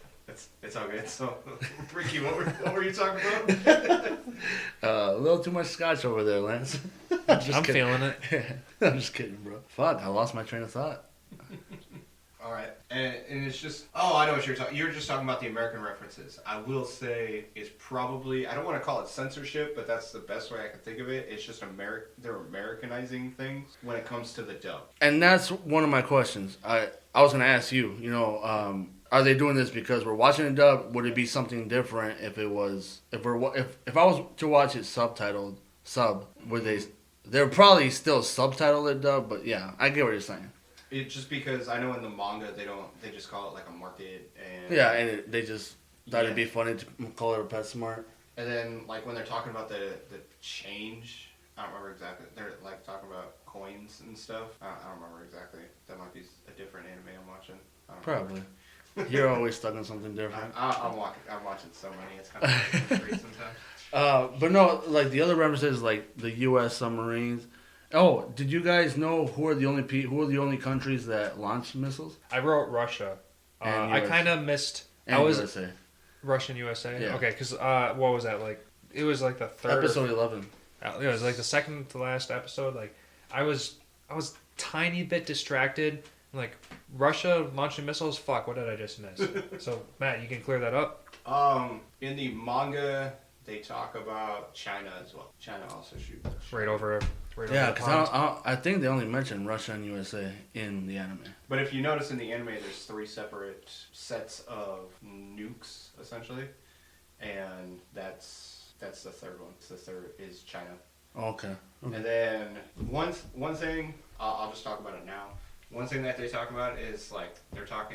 It's all good. So, Ricky, what were you talking about? A little too much scotch over there, Lance. I'm feeling it. I'm just kidding, bro. Fuck, I lost my train of thought. All right, and it's just I know what you're talking. You're just talking about the American references. I will say it's probably, I don't want to call it censorship, but that's the best way I can think of it. It's just they're Americanizing things when it comes to the dub. And that's one of my questions. I was gonna ask you. Are they doing this because we're watching a dub? Would it be something different if I was to watch it subtitled would they're probably still subtitled it dub? But yeah, I get what you're saying. It's just because I know in the manga they just call it a market and they just thought it'd be funny to call it a PetSmart. And then when they're talking about the change, I don't remember exactly. They're talking about coins and stuff. I don't remember exactly. That might be a different anime I'm watching. Probably. You're always stuck on something different. I'm watching so many. It's kind of crazy sometimes. But no, the other references, the U.S. submarines. Oh, did you guys know who are the only countries that launch missiles? I wrote Russia. I kind of missed. And USA. Russian USA. Yeah. Okay, because what was that like? It was the third episode 11. It was the second to last episode. I was tiny bit distracted. Russia launching missiles. Fuck! What did I just miss? So Matt, you can clear that up. In the manga, they talk about China as well. China also shoots. Right over. Yeah, because I think they only mention Russia and USA in the anime. But if you notice in the anime, there's 3 separate sets of nukes, essentially, and that's the third one. The third is China. Okay. And then one thing, I'll just talk about it now. One thing that they talk about is like they're talk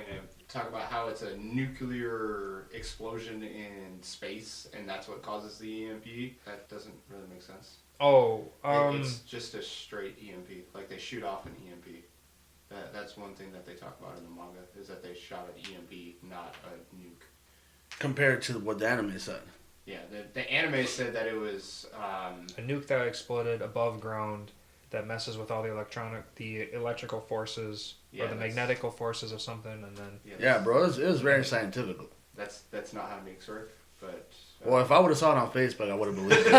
about how it's a nuclear explosion in space, and that's what causes the EMP. That doesn't really make sense. Oh, It's just a straight EMP. Like they shoot off an EMP. That's one thing that they talk about in the manga is that they shot an EMP, not a nuke. Compared to what the anime said. Yeah, the anime said that it was a nuke that exploded above ground that messes with all the electrical forces or the magnetical forces of something, and then Yeah, bro, it was very scientific. That's not how nukes work, but. Well, if I would have saw it on Facebook, I would have believed it.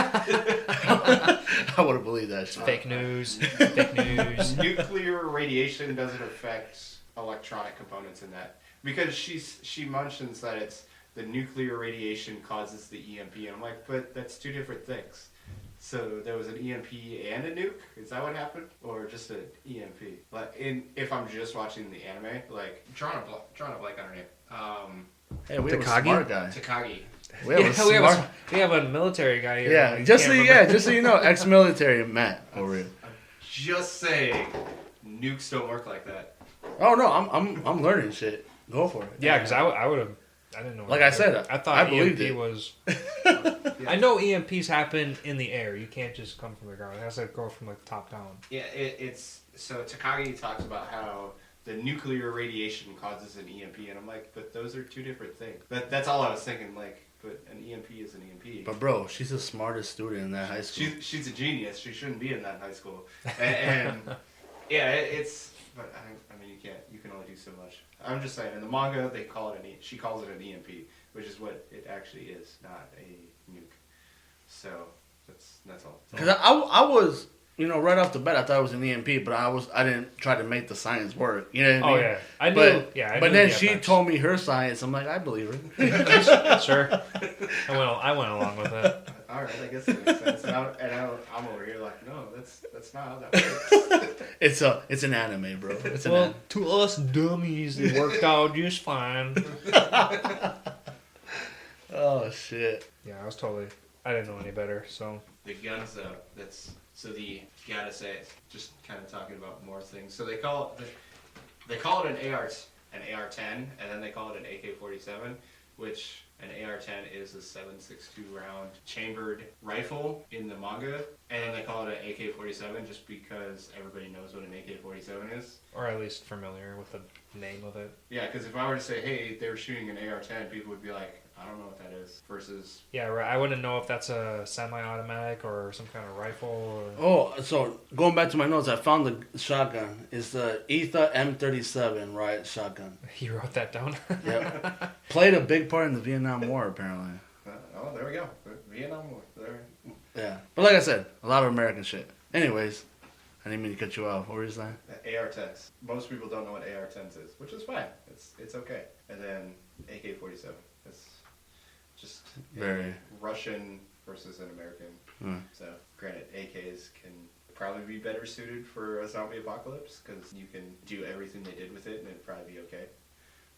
I would have believed that shit. Fake news. Fake news. Nuclear radiation doesn't affect electronic components in that. Because she mentions that it's the nuclear radiation causes the EMP. And I'm like, but that's two different things. So there was an EMP and a nuke? Is that what happened? Or just an EMP? Like, if I'm just watching the anime, like, drawing a blank on her name. Hey, we have a Takagi? smart guy. Takagi. We have a military guy here. Yeah, just so you know, ex-military Matt over here. Just saying, nukes don't work like that. Oh no, I'm learning shit. Go for it. Yeah, because I would have. I didn't know. Like I said, I thought I believed EMP it. was. I know EMPs happen in the air. You can't just come from the ground. It has to go from like top down. Yeah, it's so Takagi talks about how the nuclear radiation causes an EMP, and I'm like, but those are two different things. That's all I was thinking. Like, but an EMP is an EMP. But bro, she's the smartest student in that high school. She's a genius. She shouldn't be in that high school. And yeah, it's. But I mean, you can only do so much. I'm just saying, in the manga, she calls it an EMP, which is what it actually is, not a nuke. So that's all. Because I was, right off the bat, I thought it was an EMP, but I didn't try to make the science work. You know what I mean? Yeah, I knew. But then she told me her science. I'm like, I believe her. Sure. I went along with it. All right, I guess that makes sense. And I'm over here like, no, that's not how that works. It's an anime, bro. It's an anime. To us dummies, it worked out just fine. Oh shit. Yeah, I didn't know any better, so. The guns though, gotta say, just kind of talking about more things. So they call it an AR-10, and then they call it an AK-47, which an AR-10 is a 7.62 round chambered rifle in the manga, and then they call it an AK-47 just because everybody knows what an AK-47 is. Or at least familiar with the name of it. Yeah, because if I were to say, hey, they were shooting an AR-10, people would be like, I don't know what that is. Versus... Yeah, right. I wouldn't know if that's a semi-automatic or some kind of rifle. Or... Oh, so going back to my notes, I found the shotgun. It's the ETA M37 riot shotgun. You wrote that down? Yep. Played a big part in the Vietnam War, apparently. Oh, there we go. Vietnam War. There. Yeah. But like I said, a lot of American shit. Anyways, I didn't mean to cut you off. What were you saying? AR-10s. Most people don't know what AR-10s is, which is fine. It's okay. And then AK-47. It's just very Russian versus an American. So, granted, AKs can probably be better suited for a zombie apocalypse because you can do everything they did with it and it'd probably be okay.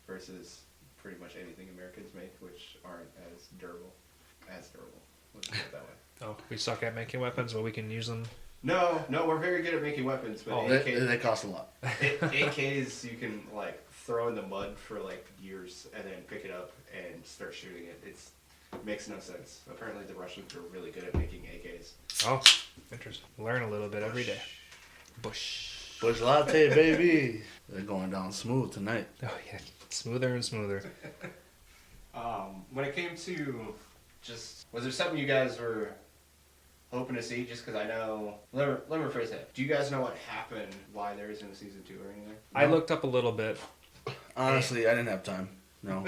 Versus pretty much anything Americans make, which aren't as durable. Let's put it that way. Oh, we suck at making weapons, but we can use them. No, we're very good at making weapons, but they cost a lot. AKs you can like throw in the mud for like years and then pick it up and start shooting it. It makes no sense. Apparently the Russians are really good at making AKs. Oh, interesting. Learn a little bit every day. Bush latte, baby. They're going down smooth tonight. Oh yeah, smoother and smoother. When it came to was there something you guys were hoping to see? Just because I know. Let me rephrase that. Do you guys know what happened? Why there isn't a season 2 or anything? I looked up a little bit. Honestly, I didn't have time. No.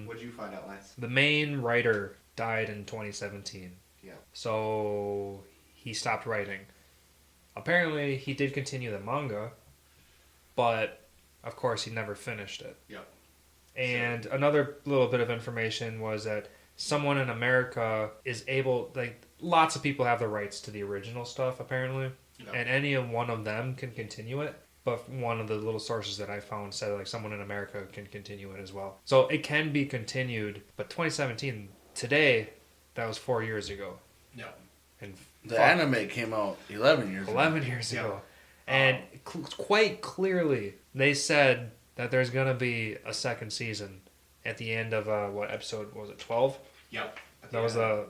What'd you find out, Lance? The main writer died in 2017. Yeah. So he stopped writing. Apparently, he did continue the manga, but of course, he never finished it. Yeah. And another little bit of information was that someone in America is able, lots of people have the rights to the original stuff, apparently, and any one of them can continue it. But one of the little sources that I found said, someone in America can continue it as well. So it can be continued, but 2017, today, that was 4 years ago. No. And the anime came out 11 years ago. 11 years ago. And quite clearly, they said that there's going to be a second season at the end of, what episode was it, 12? Yep. That was the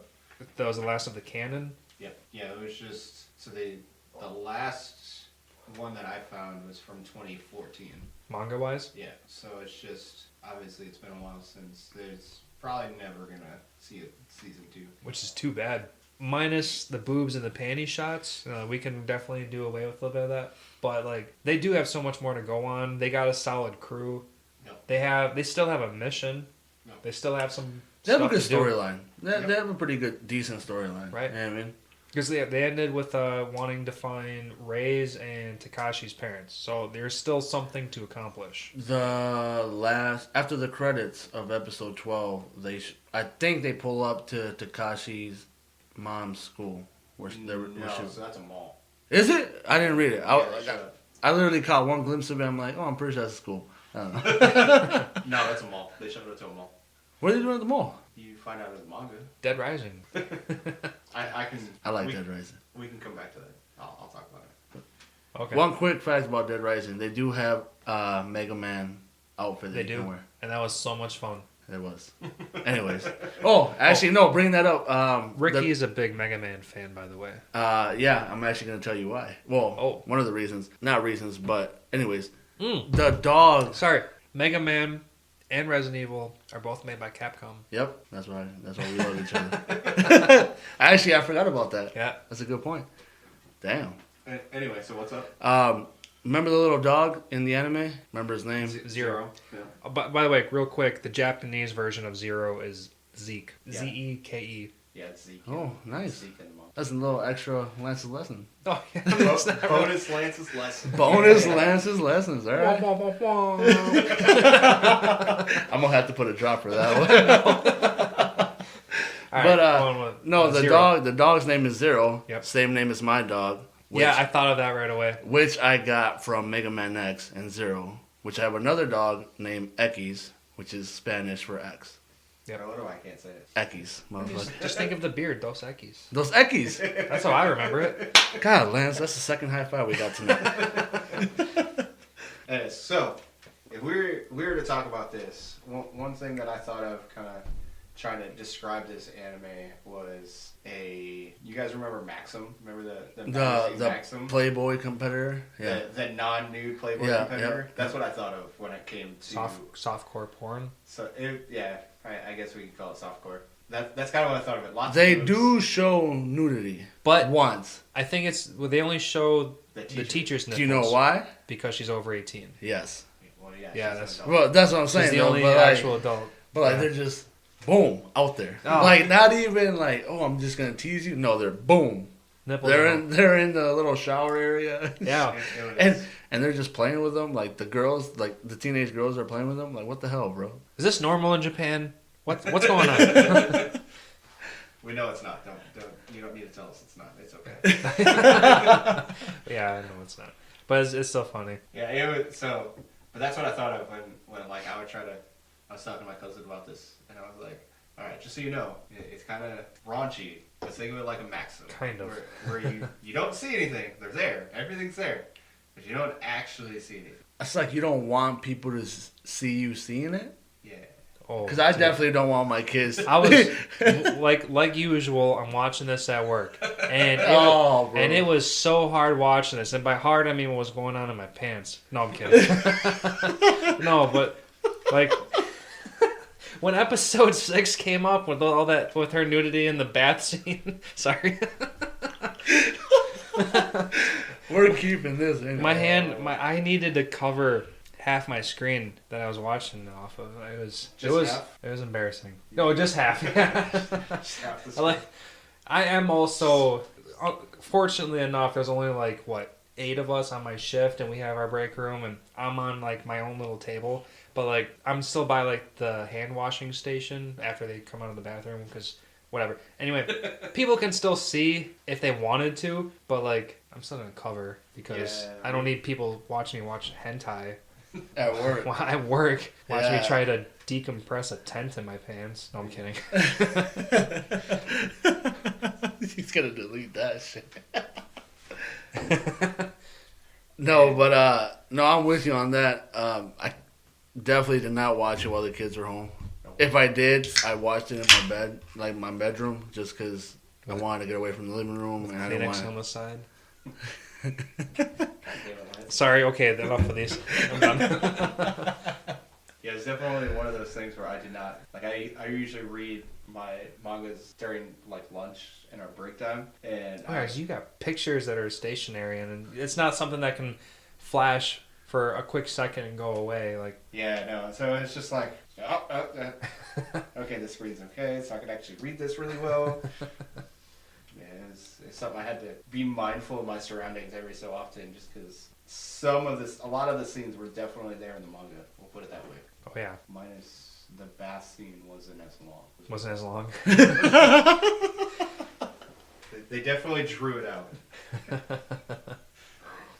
last of the canon? Yep. Yeah, it was just, so the last one that I found was from 2014. Manga-wise? Yeah, so it's just, obviously it's been a while since, there's probably never going to see a season 2. Which is too bad. Minus the boobs and the panty shots, we can definitely do away with a little bit of that. But like, they do have so much more to go on. They got a solid crew. Yep. They still have a mission. Yep. They still have some. They have a stuff good to do. storyline. They have a pretty good, decent storyline. Right. You know what I mean? Because they ended with wanting to find Rei's and Takashi's parents. So there's still something to accomplish. After the credits of episode 12, I think they pull up to Takashi's mom's school. So that's a mall. Is it? I didn't read it. Yeah, I literally caught one glimpse of it. I'm like, oh, I'm pretty sure that's a school. I don't know. No, that's a mall. They showed it to a mall. What are they doing at the mall? You find out in the manga. Dead Rising. I like Dead Rising. We can come back to that. I'll talk about it. Okay. One quick fact about Dead Rising: they do have Mega Man outfit. They you do, can wear. and that was so much fun. It was. Anyways. Oh, actually, no. Bring that up. Ricky is a big Mega Man fan, by the way. Yeah, I'm actually gonna tell you why. Well, one of the reasons, not reasons, but anyways, the dog. Sorry, Mega Man and Resident Evil are both made by Capcom. Yep, that's why we love each other. Actually, I forgot about that. Yeah, that's a good point. Damn. Anyway, so what's up? Remember the little dog in the anime? Remember his name? Zero. Yeah. By the way, real quick, the Japanese version of Zero is Zeke. Yeah. Zeke. Yeah, it's Zeke. Oh, nice. Zeke and Mom. That's a little extra Lance's lesson. Oh, yeah. Bonus Lance's lesson. Bonus Lance's lessons. All right. I'm gonna have to put a drop for that one. No, the dog's name is Zero. Yep. Same name as my dog. Yeah, I thought of that right away. Which I got from Mega Man X and Zero. Which I have another dog named Ekis, which is Spanish for X. Yeah, what do I can't say it? Ekis, motherfucker. Just think of the beard, Dos Equis. Those Ekis. That's how I remember it. God, Lance, that's the second high five we got tonight. So, if we were to talk about this, one thing that I thought of kind of trying to describe this anime was you guys remember Maxim? Remember the Maxim? Playboy competitor? Yeah. The non-nude Playboy competitor? That's what I thought of when it came to... Softcore porn? So, I guess we could call it softcore. That's kind of what I thought of it. They do show nudity. But once. I think they only show the teacher's nipples. Do you know why? Because she's over 18. Yes. Well, that's what I'm saying. She's the only actual adult. But they're just... boom, out there. Oh. Like, not even like, oh, I'm just going to tease you. No, they're boom. Nipples they're in the little shower area. Yeah. and they're just playing with them. Like, the girls, like, the teenage girls are playing with them. Like, what the hell, bro? Is this normal in Japan? What's going on? We know it's not. Don't. You don't need to tell us it's not. It's okay. Yeah, I know it's not. But it's still funny. Yeah, it was, but that's what I thought of when like, I was talking to my cousin about this, and I was like, all right, just so you know, it's kind of raunchy. Let's think of it like a Maxim. Kind of. Where you don't see anything. They're there. Everything's there. But you don't actually see anything. It's like you don't want people to see you seeing it? Yeah. Because I definitely don't want my kids. I was, like usual, I'm watching this at work. And it was so hard watching this. And by hard, I mean what was going on in my pants. No, I'm kidding. No, but, like... When episode 6 came up with all that, with her nudity in the bath scene, sorry. We're keeping this in. I needed to cover half my screen that I was watching off of. It was embarrassing. No, just half. Just half the I am also, fortunately enough, there's only 8 of us on my shift, and we have our break room, and I'm on my own little table. But I'm still by the hand washing station after they come out of the bathroom because whatever. Anyway, people can still see if they wanted to, but I'm still gonna cover because I don't need people watching me watch hentai at work. At work, watch me try to decompress a tent in my pants. No, I'm kidding. He's gonna delete that shit. No, but no, I'm with you on that. I definitely did not watch it while the kids were home. If I did, I watched it in my bed, like my bedroom, just because I wanted to get away from the living room and I didn't Kleenex want. on the side. God damn it, Lance. Sorry, okay, enough of these. I'm done. Yeah, it's definitely one of those things where I did not like. I usually read my mangas during like lunch and our break time, and Alright, you got pictures that are stationary, and it's not something that can flash for a quick second and go away. Like, yeah, no. So it's just like, okay, this reads okay, so I can actually read this really well. Yeah, it's something I had to be mindful of my surroundings every so often, just because a lot of the scenes were definitely there in the manga. We'll put it that way. oh yeah, Minus the bath scene wasn't as long. wasn't as long. They definitely drew it out.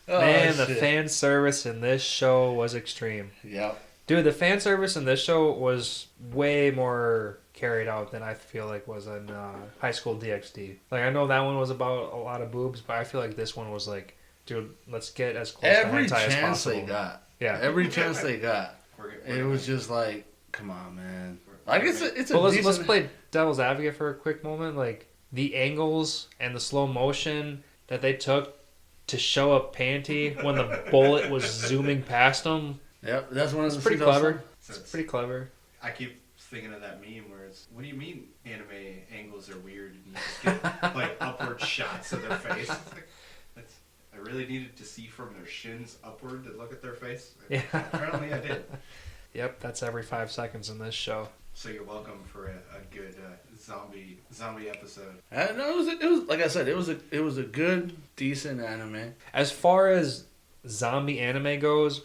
Man, the shit. fan service in this show was extreme. Yep. Dude, the fan service in this show was way more carried out than I feel like was in High School DxD. Like, I know that one was about a lot of boobs, but I feel like this one was like, dude, let's get as close Every to hentai as chance possible. they got. Yeah. Every chance they got. We're It was just like, come on, man. Like it's a Well, decent. let's play devil's advocate for a quick moment. Like, the angles and the slow motion that they took to show a panty when the bullet was zooming past them. Yep, that's one of the It's pretty scenes I was clever. So It's pretty clever. I keep thinking of that meme where it's, what do you mean anime angles are weird and you just get like upward shots of their face? It's like, I really needed to see from their shins upward to look at their face. Yeah. Apparently I did. Yep, that's every 5 seconds in this show. So you're welcome for a good zombie episode. No, it was like I said, it was a good, decent anime. As far as zombie anime goes,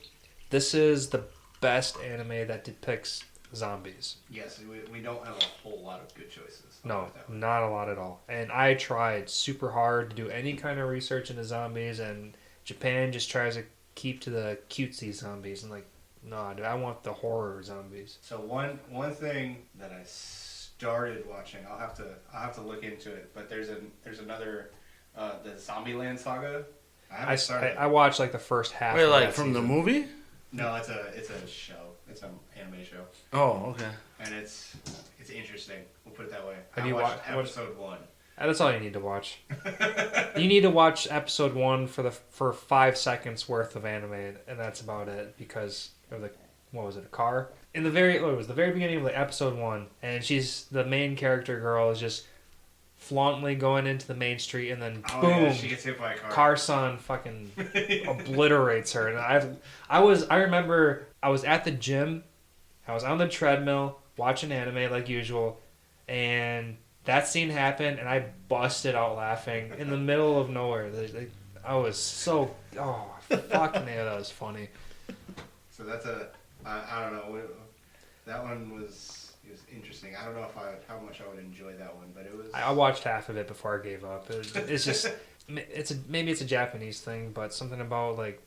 this is the best anime that depicts zombies. Yes, we don't have a whole lot of good choices. I'll No, put it that way. not a lot at all. And I tried super hard to do any kind of research into zombies, and Japan just tries to keep to the cutesy zombies. And like, no, dude, I want the horror zombies. So one thing that I started watching, I'll have to look into it. But there's another the Zombieland Saga. I haven't started. I watched like the first half. Wait, of like that from the season. movie? No, it's a show. It's an anime show, Oh, okay. and it's interesting. We'll put it that way. Have I you watched watched- episode 1. That's all you need to watch. You need to watch episode 1 for 5 seconds worth of anime, and that's about it. Because of the what was it, a car? It was the very beginning of the episode 1, and she's the main character girl is just flauntly going into the main street, and then Oh, boom, yeah, she gets hit by a car. Car-san fucking obliterates her. And I remember I was at the gym, I was on the treadmill watching anime like usual, and that scene happened, and I busted out laughing in the middle of nowhere. I was so fucking yeah, that was funny. So that's I don't know. That one was interesting. I don't know how much I would enjoy that one, but it was. I watched half of it before I gave up. It's just maybe it's a Japanese thing, but something about like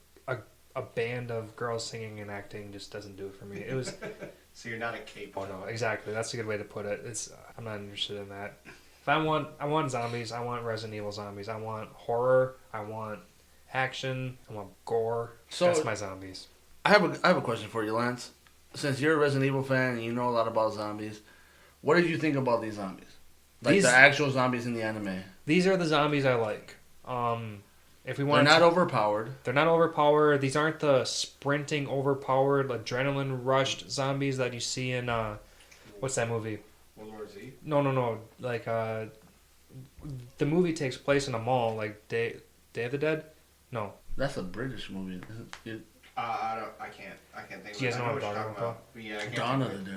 a band of girls singing and acting just doesn't do it for me. It was. So you're not a K-pop. Oh no, exactly. That's a good way to put it. I'm not interested in that. If I want zombies. I want Resident Evil zombies. I want horror. I want action. I want gore. So That's my zombies. I have a question for you, Lance. Since you're a Resident Evil fan and you know a lot about zombies, what did you think about these zombies? Like These- the actual zombies in the anime. These are the zombies I like. If we They're want, not overpowered. they're not overpowered. These aren't the sprinting, overpowered, adrenaline rushed zombies that you see in what's that movie? World War Z. No. Like the movie takes place in a mall, like Day of the Dead. No, That's a British movie. I can't think. Do you guys I know what I'm you're talking about? But yeah, I can't Dawn think of the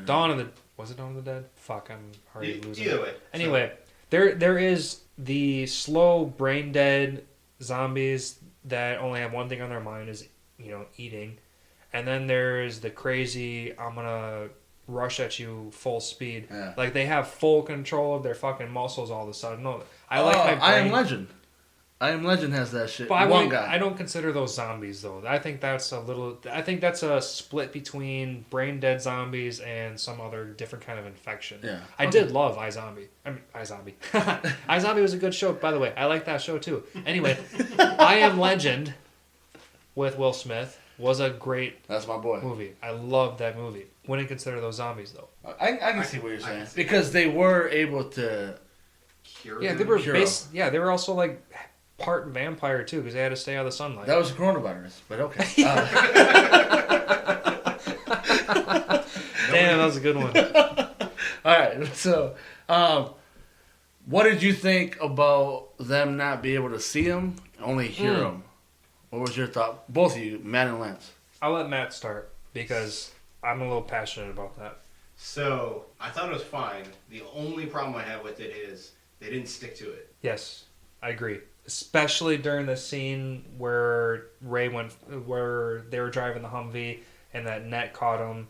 Dead. Was it Dawn of the Dead? Fuck, I'm already losing. Either way. Anyway, there is the slow brain dead zombies that only have one thing on their mind is eating, and then there's the crazy I'm gonna rush at you full speed. Yeah. Like they have full control of their fucking muscles all of a sudden. No, I like my brain. I Am Legend. I Am Legend has that shit. But I One guy. don't consider those zombies though. I think that's a split between brain dead zombies and some other different kind of infection. Yeah. I did love iZombie. iZombie. iZombie was a good show, by the way. I like that show too. Anyway, I Am Legend with Will Smith was a great That's my boy. movie. I loved that movie. Wouldn't consider those zombies though. I can see what you're I can saying see because they were able to. Cure Yeah, them? they were Hero. they were also like part vampire too because they had to stay out of the sunlight. That was coronavirus, but okay. Damn, that was a good one. All right, so what did you think about them not being able to see him, only hear him? What was your thought? Both of you, Matt and Lance. I'll let Matt start because I'm a little passionate about that. So I thought it was fine. The only problem I have with it is they didn't stick to it. Yes, I agree. Especially during the scene where where they were driving the Humvee and that net caught him,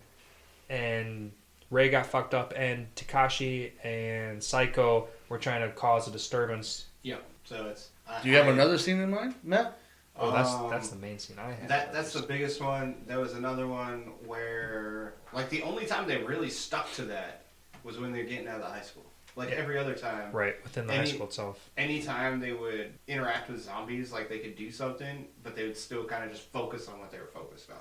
and Ray got fucked up, and Takashi and Psycho were trying to cause a disturbance. Yeah. So it's. Do you have another scene in mind, Matt? Oh, that's the main scene I had. That's the biggest one. There was another one where, like, the only time they really stuck to that was when they were getting out of the high school. Like, every other time. Right, within the high school itself. Anytime they would interact with zombies, like, they could do something, but they would still kind of just focus on what they were focused on.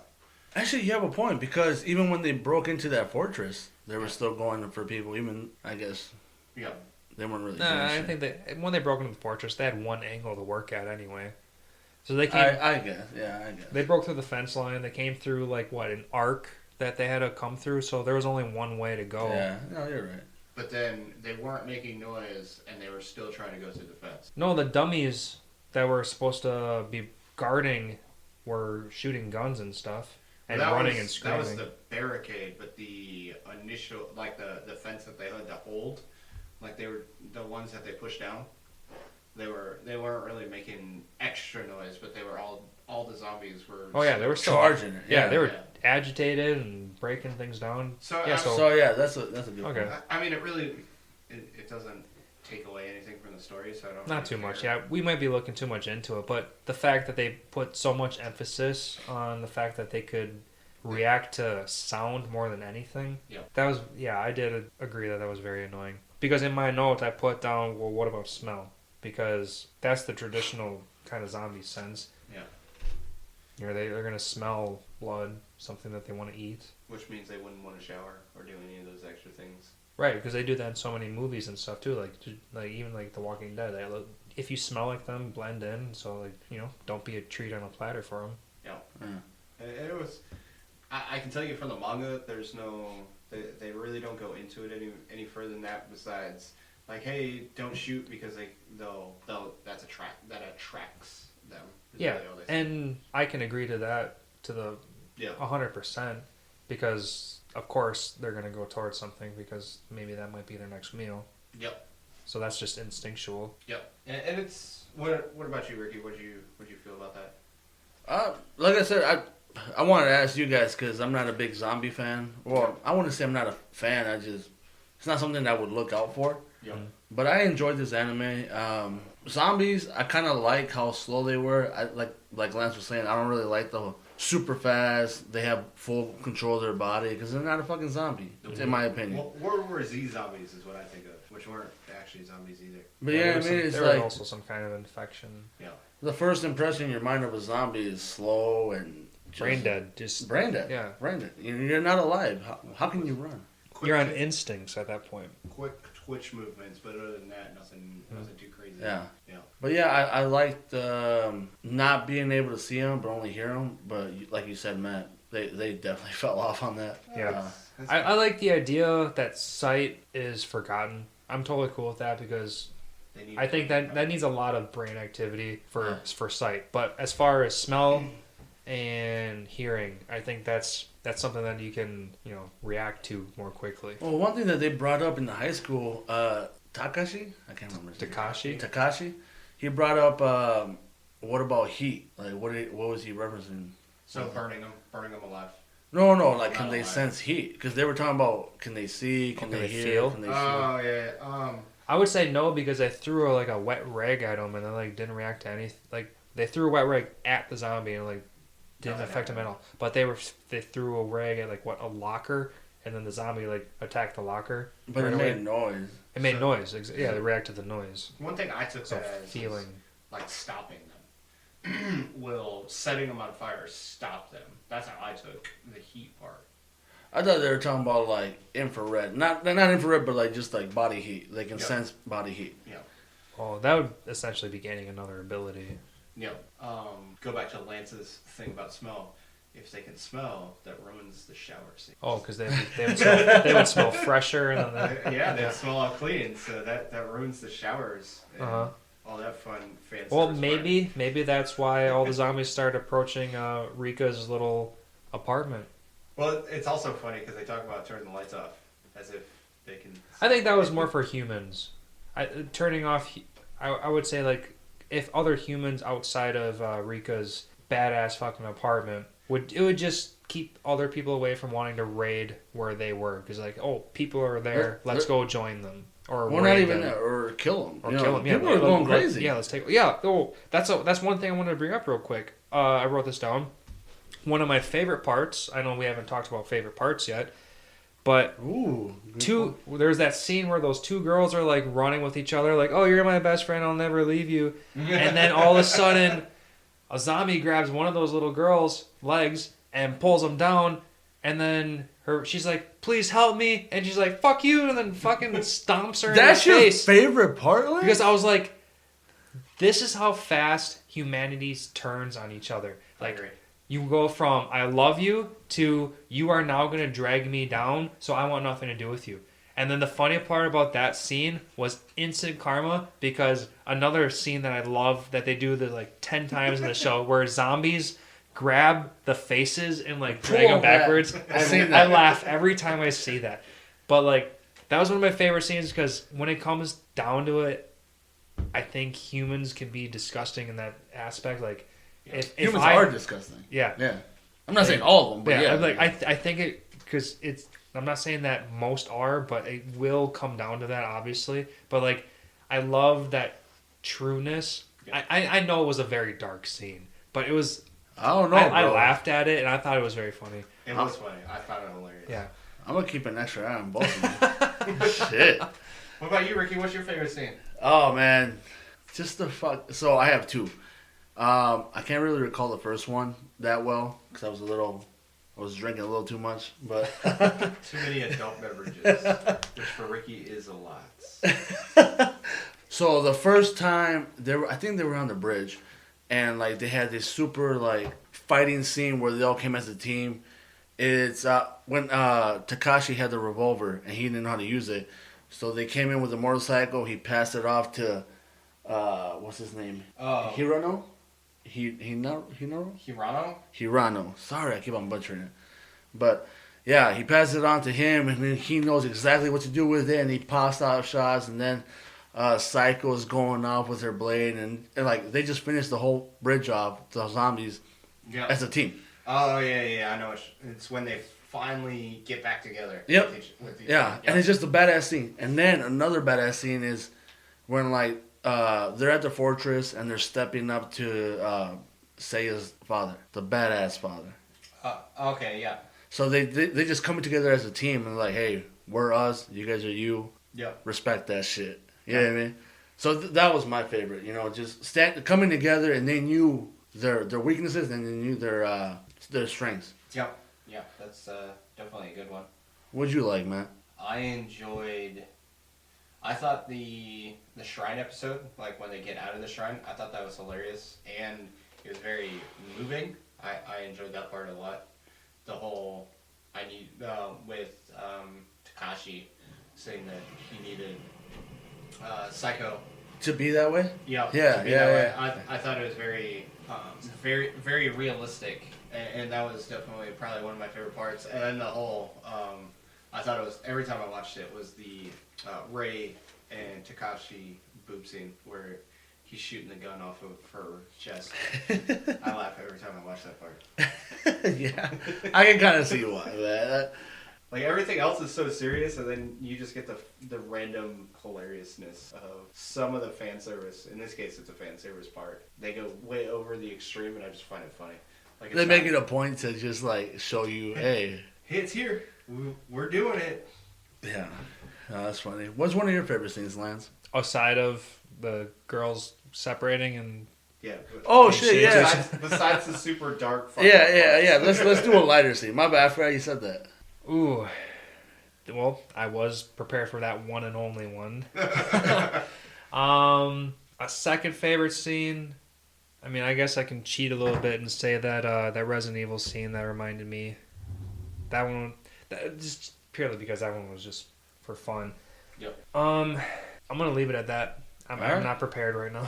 Actually, you have a point because even when they broke into that fortress, they were still going for people. Even I guess. Yeah. They weren't really. Nah, I doing shit. think when they broke into the fortress, they had one angle to work at anyway. So they came. I guess. Yeah, I guess. They broke through the fence line. They came through like what, an arc that they had to come through. So there was only one way to go. Yeah. No, you're right. But then they weren't making noise, and they were still trying to go through the fence. No, the dummies that were supposed to be guarding were shooting guns and stuff and running and screaming. That was the barricade, but the initial, like the fence that they had to hold, like they were the ones that they pushed down. They weren't really making extra noise, but they were all the zombies were. Oh yeah, they were still charging it. Yeah, they were Yeah. agitated and breaking things down. So yeah, So yeah, that's a good Okay. point. I mean, it doesn't take away anything from the story, so I don't. Not really too much. care. Yeah, we might be looking too much into it, but the fact that they put so much emphasis on the fact that they could react to sound more than anything. Yeah. That was I did agree that was very annoying. Because in my note I put down, well, what about smell? Because that's the traditional kind of zombie sense. Yeah. You know, they're gonna smell blood, something that they want to eat. Which means they wouldn't want to shower or do any of those extra things. Right, because they do that in so many movies and stuff too. Like even like The Walking Dead. If you smell like them, blend in. So like, you know, don't be a treat on a platter for them. Yeah. Yeah. And it was. I can tell you from the manga, there's no. They really don't go into it any further than that. Besides, like, hey, don't shoot because they'll that attracts them. Yeah, really all they say. and I can agree to that to the Yeah. 100% because of course they're gonna go towards something because maybe that might be their next meal. Yep. So that's just instinctual. Yep. And it's what about you, Ricky? What do you feel about that? Like I said, I wanted to ask you guys because I'm not a big zombie fan. Well, I wouldn't say I'm not a fan. It's not something that I would look out for. Yep. But I enjoyed this anime. Zombies, I kind of like how slow they were. I like Lance was saying, I don't really like the super fast. They have full control of their body because they're not a fucking zombie, in my opinion. Well, World War Z zombies is what I think of, which weren't actually zombies either. But yeah, I mean, it's there was like also some kind of infection. Yeah. the first impression in your mind of a zombie is slow and just Brain dead. Just Brain dead. Yeah. Brain dead. You're not alive. How can you run? Quick, you're on instincts at that point. quick twitch movements, but other than that, nothing too crazy. Yeah. Yeah. But yeah, I liked not being able to see them, but only hear them. But like you said, Matt, they definitely fell off on that. Yeah. That's I like the idea that sight is forgotten. I'm totally cool with that because they need I think that needs a lot of brain activity for sight. But as far as smell and hearing, I think that's something that you can, you know, react to more quickly. Well, one thing that they brought up in the high school, Takashi, I can't remember his name. Takashi, he brought up what about heat? Like what was he referencing? So burning them alive. No, like can Not they alive. sense heat? Because they were talking about can they see, can they hear, feel? can they feel? Oh yeah. I would say no because I threw a wet rag at them and they like didn't react to anything. Like they threw a wet rag at the zombie and like didn't Nothing affect him at all. But they threw a rag at a locker and then the zombie like attacked the locker. But right it away. made noise. It made So- noise. Yeah, they reacted to the noise. One thing I took So that as feeling. was, like stopping them, will setting them on fire stop them. That's how I took the heat part. I thought they were talking about like infrared, not infrared, but like just like body heat. They can sense body heat. Yeah. Oh, that would essentially be gaining another ability. Yeah. Go back to Lance's thing about smell. If they can smell, that ruins the shower scene. Oh, because they would smell fresher and then They smell all clean, so that ruins the showers. And all that fun fancy. Well, maybe that's why all the zombies started approaching Rika's little apartment. Well, it's also funny because they talk about turning the lights off as if they can. I think that was more for humans. Turning off, I would say like if other humans outside of Rika's badass fucking apartment would just keep other people away from wanting to raid where they were because like people are there, let's go join them. Or not even there, or kill them. Or kill them. Yeah, people are going crazy. Let's take. Yeah. Oh, that's one thing I wanted to bring up real quick. I wrote this down. One of my favorite parts. I know we haven't talked about favorite parts yet, but there's that scene where those two girls are like running with each other, like, "Oh, you're my best friend. I'll never leave you." And then all of a sudden, a zombie grabs one of those little girls' legs and pulls them down, and then she's like, "Please help me," and she's like, "Fuck you," and then fucking stomps her in the face. That's your favorite part, Lance? Because I was like, this is how fast humanity turns on each other. Like, you go from "I love you" to "you are now going to drag me down, so I want nothing to do with you." And then the funny part about that scene was instant karma, because another scene that I love that they do like 10 times in the show where zombies grab the faces and like drag them backwards. I laugh every time I see that. But like that was one of my favorite scenes because when it comes down to it, I think humans can be disgusting in that aspect. Like if humans are disgusting. Yeah. I'm not saying all of them, but I think it because it's. I'm not saying that most are, but it will come down to that, obviously. But like, I love that trueness. Yeah. I know it was a very dark scene, but it was. I don't know. I laughed at it, and I thought it was very funny. It was funny. I found it hilarious. Yeah. I'm gonna keep an extra eye on both of them. Shit. What about you, Ricky? What's your favorite scene? Oh man, just the fuck. So I have two. I can't really recall the first one that well because I was drinking a little too much, but too many adult beverages, which for Ricky is a lot. So the first time I think they were on the bridge, and like they had this super like fighting scene where they all came as a team. It's when Takashi had the revolver and he didn't know how to use it, so they came in with a motorcycle. He passed it off to what's his name? Hirano. Hirano. Sorry, I keep on butchering it. But yeah, he passes it on to him, and then he knows exactly what to do with it, and he pops out shots, and then Psycho's going off with her blade, and like they just finished the whole bridge off, the zombies, as a team. Oh yeah, I know. It's when they finally get back together. Yep. With each other. And it's just a badass scene. And then another badass scene is when like they're at the fortress and they're stepping up to Seiya's father, the badass father. Okay, yeah. So they just coming together as a team and like, hey, we're us, you guys are you. Yeah. Respect that shit. You know what I mean? So that was my favorite. You know, just coming together, and they knew their weaknesses and they knew their strengths. Yep. Yeah, that's definitely a good one. What'd you like, Matt? I thought the shrine episode, like when they get out of the shrine, I thought that was hilarious, and it was very moving. I enjoyed that part a lot. The whole with Takashi saying that he needed Psycho to be that way. Yeah. I thought it was very very realistic, and that was definitely probably one of my favorite parts. And then the whole I thought it was, every time I watched it, was the Ray and Takashi boob scene where he's shooting the gun off of her chest. I laugh every time I watch that part. Yeah, I can kind of see why, man. Like, everything else is so serious, and then you just get the random hilariousness of some of the fan service. In this case, it's a fan service part. They go way over the extreme, and I just find it funny. Like, they make it a point to just like show you, hey, it's here. We're doing it. Yeah, that's funny. What's one of your favorite scenes, Lance? Aside of the girls separating and Yeah. But Oh shit! Yeah. Besides the super dark. fucking Yeah. parts. Let's do a lighter scene. My bad. I forgot you said that. Ooh. Well, I was prepared for that one and only one. A second favorite scene. I mean, I guess I can cheat a little bit and say that that Resident Evil scene that reminded me. That one, just purely because that one was just for fun. Yep. I'm gonna leave it at that. I'm Alright. not prepared right now.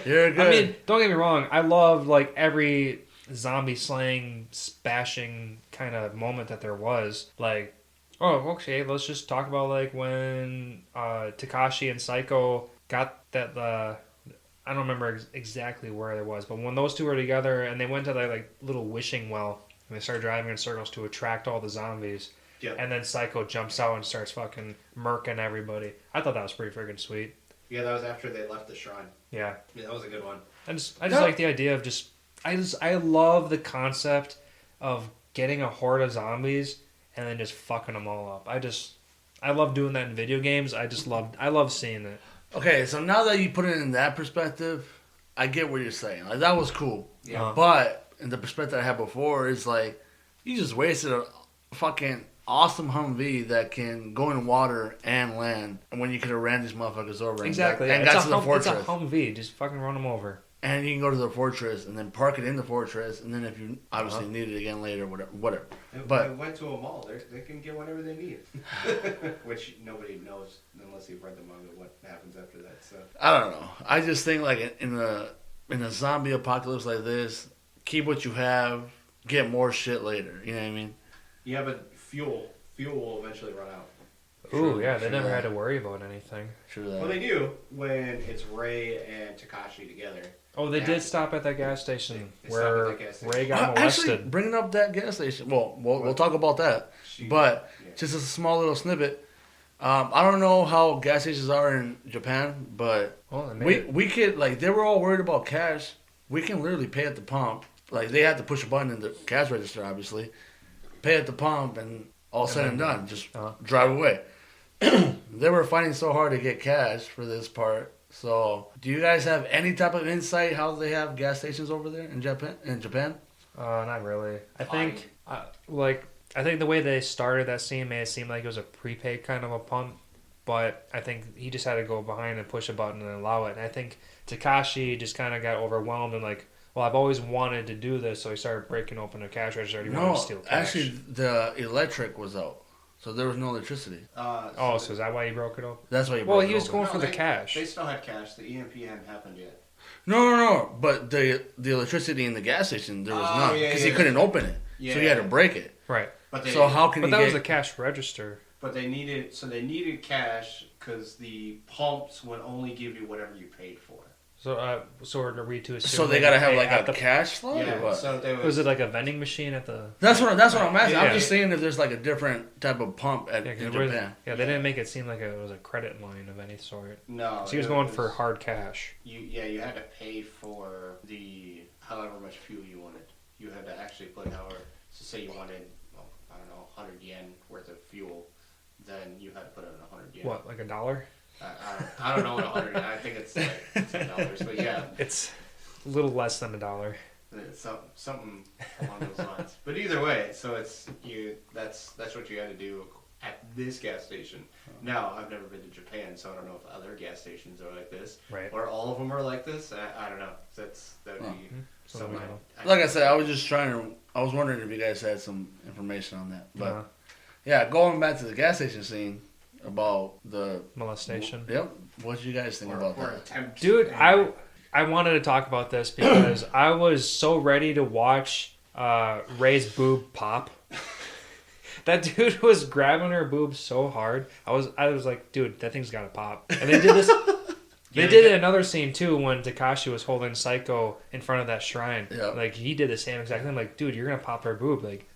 You're good. I mean, don't get me wrong. I love like every zombie slaying, bashing kind of moment that there was. Like, oh, okay, let's just talk about like when Takashi and Psycho got that. I don't remember exactly where it was, but when those two were together and they went to that like little wishing well and they started driving in circles to attract all the zombies. Yep. And then Psycho jumps out and starts fucking murking everybody. I thought that was pretty freaking sweet. Yeah, that was after they left the shrine. Yeah. Yeah, that was a good one. I just like the idea of I love the concept of getting a horde of zombies and then just fucking them all up. I love doing that in video games. I love seeing it. Okay, so now that you put it in that perspective, I get what you're saying. Like that was cool. Yeah. But in the perspective I had before, is like you just wasted a fucking awesome Humvee that can go in water and land, and when you could have ran these motherfuckers over Exactly. and It's got to the It's fortress. a Humvee. Just fucking run them over. And you can go to the fortress and then park it in the fortress, and then if you obviously need it again later, whatever. But They went to a mall. They can get whatever they need. Which nobody knows unless you've read the manga what happens after that. So I don't know. I just think like in a zombie apocalypse like this, keep what you have, get more shit later. You know what I mean? yeah, but fuel will eventually run out. Ooh, yeah. They True never that. had to worry about anything. True that. Well, they do when it's Ray and Takashi together. Oh, they Yeah. did stop at that gas station They where stopped at that gas station. Ray got Actually, molested. bringing up that gas station. Well, we'll talk about that. But just a small little snippet. I don't know how gas stations are in Japan, but Well, they made we could like they were all worried about cash. We can literally pay at the pump. Like they had to push a button in the cash register, obviously. Pay at the pump, and all said and done, just drive away. They were fighting so hard to get cash for this part. So, do you guys have any type of insight how they have gas stations over there in Japan? Not really. I think I think the way they started that scene made it seem like it was a prepaid kind of a pump, but I think he just had to go behind and push a button and allow it. And I think Takashi just kind of got overwhelmed and like, well, I've always wanted to do this, so he started breaking open a cash register. He wanted to steal cash. Actually, the electric was out, so there was no electricity. So is that why he broke it up? That's why he. Well, broke he it was open. going for the cash. They still had cash. The EMP hadn't happened yet. No. But the electricity in the gas station there was none because he couldn't open it, so he had to break it. Right. So how can But he that get? was a cash register. But they needed cash because the pumps would only give you whatever you paid for. So are we to assume? So they gotta have pay like at a cash slot or what? So they Was it like a vending machine at the? That's what I'm asking. Yeah. I'm just saying if there's like a different type of pump in Japan. They didn't make it seem like it was a credit line of any sort. No. So he was going for hard cash. You had to pay for the however much fuel you wanted. You had to actually put so say you wanted, well, I don't know, 100 yen worth of fuel, then you had to put in 100 yen. What, like $1? I don't know what 100 yen. I think it's like $10, but yeah. It's a little less than $1. It's something along those lines. But either way, so it's that's what you had to do at this gas station. Now, I've never been to Japan, so I don't know if other gas stations are like this. Right. Or all of them are like this. I don't know. That would be something. Like I said, I was wondering if you guys had some information on that. But yeah, going back to the gas station scene about the molestation. Yep. What did you guys think about that? Dude, I wanted to talk about this because I was so ready to watch Ray's boob pop. That dude was grabbing her boobs so hard. I was like, dude, that thing's gotta pop. And they did this. They did another scene too when Takashi was holding Psycho in front of that shrine. Yeah. Like he did the same exact thing. Like, dude, you're gonna pop her boob. Like,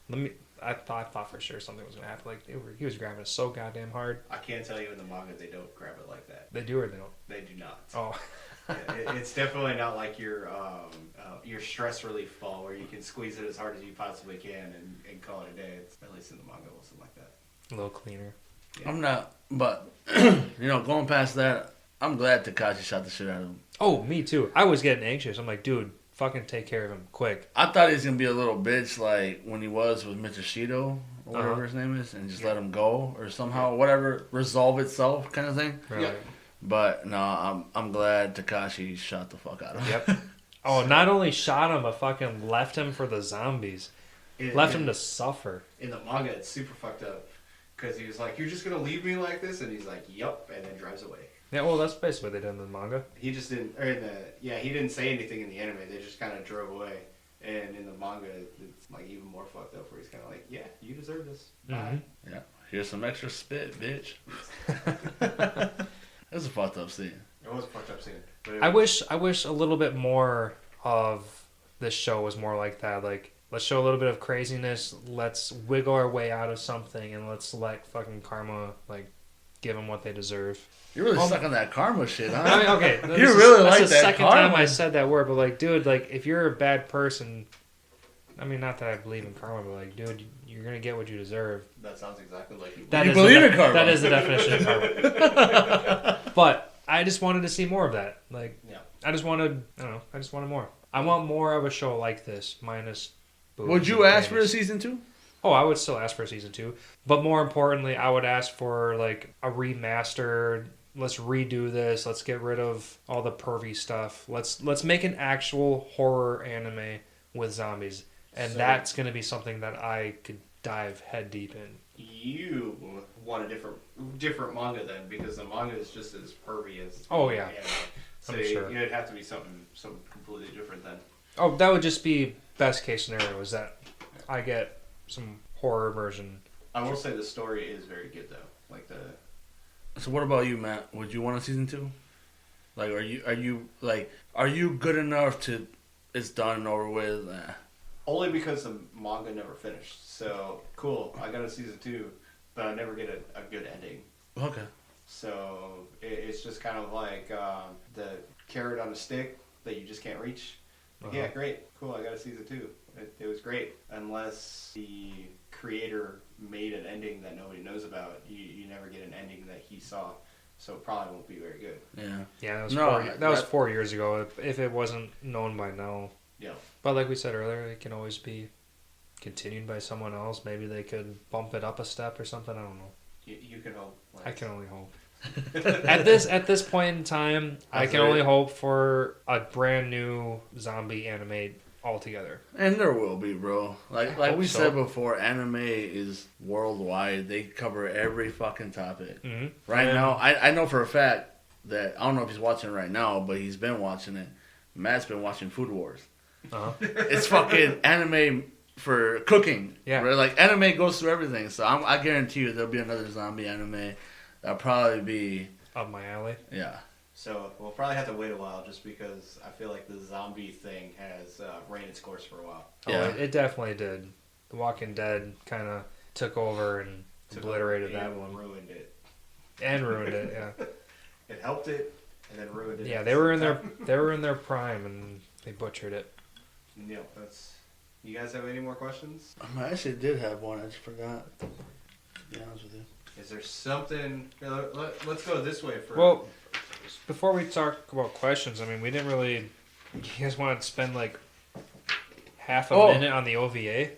I thought for sure something was gonna happen. Like he was grabbing it so goddamn hard. I can't tell you in the manga they don't grab it like that. They do or they don't? They do not. Oh. It's definitely not like your stress relief ball where you can squeeze it as hard as you possibly can and call it a day. It's at least in the manga it wasn't like that. A little cleaner. Yeah. I'm not, but going past that, I'm glad Takashi shot the shit out of him. Oh, me too. I was getting anxious. I'm like, dude, fucking take care of him quick. I thought he was gonna be a little bitch like when he was with Mr. Shido or whatever Uh-huh. his name is, and just let him go or somehow whatever resolve itself kind of thing. Right. Yeah. But no, I'm glad Takashi shot the fuck out of him. Yep. Oh, not only shot him, but fucking left him for the zombies. Left him to suffer. In the manga, it's super fucked up. Because he was like, you're just going to leave me like this? And he's like, yup, and then drives away. Yeah, well, that's basically what they did in the manga. He just didn't, or in the, yeah, he didn't say anything in the anime. They just kind of drove away. And in the manga, it's like even more fucked up where he's kind of like, yeah, you deserve this. Bye. Mm-hmm. Yeah. Here's some extra spit, bitch. That's a fucked up scene. It was a fucked up scene. But it I was- wish a little bit more of this show was more like that. Like, let's show a little bit of craziness. Let's wiggle our way out of something, and let's let fucking karma like give them what they deserve. You're really stuck on that karma shit, huh? I mean, okay, You really like that's the that second karma. time I said that word, but like, dude, like if you're a bad person, I mean, not that I believe in karma, but like, dude, you're gonna get what you deserve. That sounds exactly like you. That You is believe the in karma. That is the definition of karma. But I just wanted to see more of that. Like, Yeah. I just wanted more. I want more of a show like this, minus. boobs Would you and ask for a panties. season 2? Oh, I would still ask for a season 2, but more importantly, I would ask for like a remastered. Let's redo this. Let's get rid of all the pervy stuff. Let's make an actual horror anime with zombies, and So- that's gonna be something that I could dive head deep in. You want a different manga then, because the manga is just as pervy as. Oh, yeah. the anime. So I'm sure. it'd have to be something completely different then. Oh, that would just be best case scenario. Is that I get some horror version. I will say the story is very good though. Like the So what about you, Matt? Would you want a season 2? Like, are you good enough to? It's done and over with. only because the manga never finished. So cool, I got a season 2, but I never get a good ending. Okay. So it's just kind of like the carrot on a stick that you just can't reach. Like, Uh-huh. yeah, great, cool. I got a season 2. It was great, unless the creator made an ending that nobody knows about. You never get an ending that he saw, so it probably won't be very good. Yeah. Yeah, that was No, that was that- 4 years ago. If it wasn't known by now, Yeah, but like we said earlier, it can always be continued by someone else. Maybe they could bump it up a step or something. I don't know. you can hope. Like, I can only hope. at this point in time, I That's can right. only hope for a brand new zombie anime altogether. And there will be, bro. Like hope we so. said before, anime is worldwide. They cover every fucking topic. Mm-hmm. Right now, I know for a fact that I don't know if he's watching it right now, but he's been watching it. Matt's been watching Food Wars. Uh-huh. It's fucking anime for cooking. Yeah. Right? Like anime goes through everything. So I guarantee you there'll be another zombie anime. That'll probably be Up my alley. yeah. So we'll probably have to wait a while, just because I feel like the zombie thing has ran its course for a while. Yeah. Oh, it definitely did. The Walking Dead kind of took over and obliterated that And one. ruined it. And ruined it. Yeah. It helped it, and then ruined it. Yeah, at they the were same in their prime and they butchered it. time. Yeah, that's. You guys have any more questions? I actually did have one. I just forgot. To be honest with you. Is there something? Let's go this way for. Well, before we talk about questions, I mean, we didn't really. You guys want to spend like half a Oh. minute on the OVA?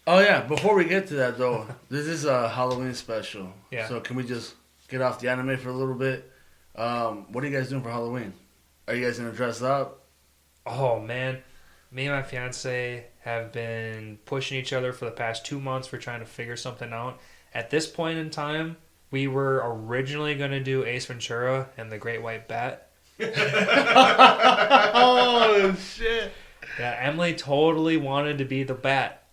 Oh yeah, before we get to that though, this is a Halloween special. Yeah. So can we just get off the anime for a little bit? What are you guys doing for Halloween? Are you guys gonna dress up? Oh man, me and my fiance have been pushing each other for the past 2 months for trying to figure something out. At this point in time, we were originally going to do Ace Ventura and the Great White Bat. Oh shit! Yeah, Emily totally wanted to be the bat.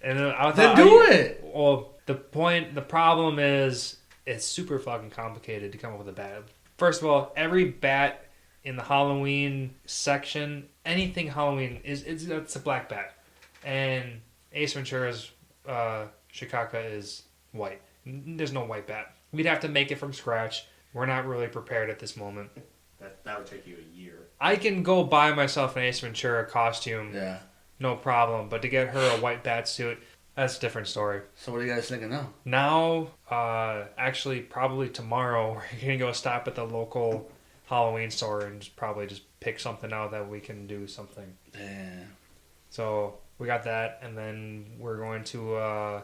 And then I Then thought, do it. Well, the problem is it's super fucking complicated to come up with a bat. First of all, every bat in the Halloween section, anything Halloween it's a black bat, and Ace Ventura's Shikaka is white. There's no white bat. We'd have to make it from scratch. We're not really prepared at this moment. That would take you a year. I can go buy myself an Ace Ventura costume, Yeah. no problem. But to get her a white bat suit, that's a different story. So what are you guys thinking now? Now, actually, probably tomorrow, we're gonna go stop at the local Halloween store and probably just pick something out that we can do something. Damn. So we got that, and then we're going to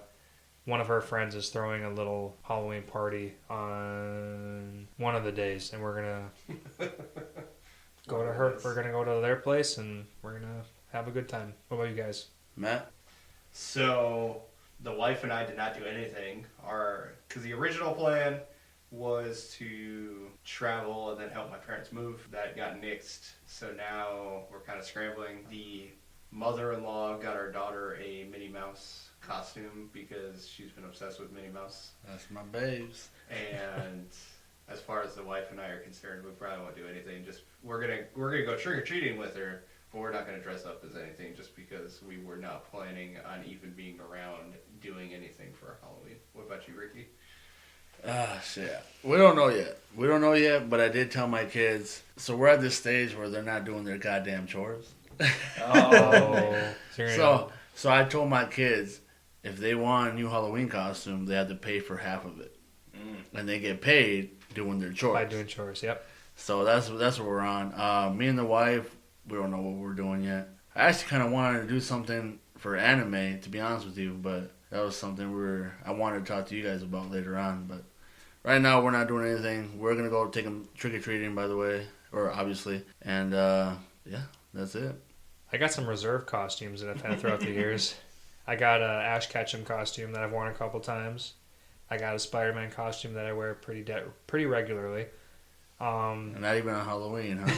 one of her friends is throwing a little Halloween party on one of the days, and we're gonna go to her. We're gonna go to their place, and we're gonna have a good time. What about you guys? Matt? So the wife and I did not do anything. Because the original plan was to travel and then help my parents move. That got nixed. So now we're kind of scrambling. The mother-in-law got our daughter a Minnie Mouse costume because she's been obsessed with Minnie Mouse. That's my babes. And as far as the wife and I are concerned, we probably won't do anything. Just we're gonna go trick-or-treating with her, but we're not gonna dress up as anything just because we were not planning on even being around doing anything for Halloween. What about you, Ricky? Shit. We don't know yet, but I did tell my kids. So we're at this stage where they're not doing their goddamn chores. Oh. So I told my kids, if they want a new Halloween costume, they have to pay for half of it. And they get paid doing their chores. By doing chores, yep. So that's what we're on. Me and the wife, we don't know what we're doing yet. I actually kind of wanted to do something for anime, to be honest with you, but that was something I wanted to talk to you guys about later on. But right now, we're not doing anything. We're going to go take them trick-or-treating, by the way, or obviously. And, yeah, that's it. I got some reserve costumes that I've had throughout the years. I got a Ash Ketchum costume that I've worn a couple times. I got a Spider-Man costume that I wear pretty regularly. Not even on Halloween, huh?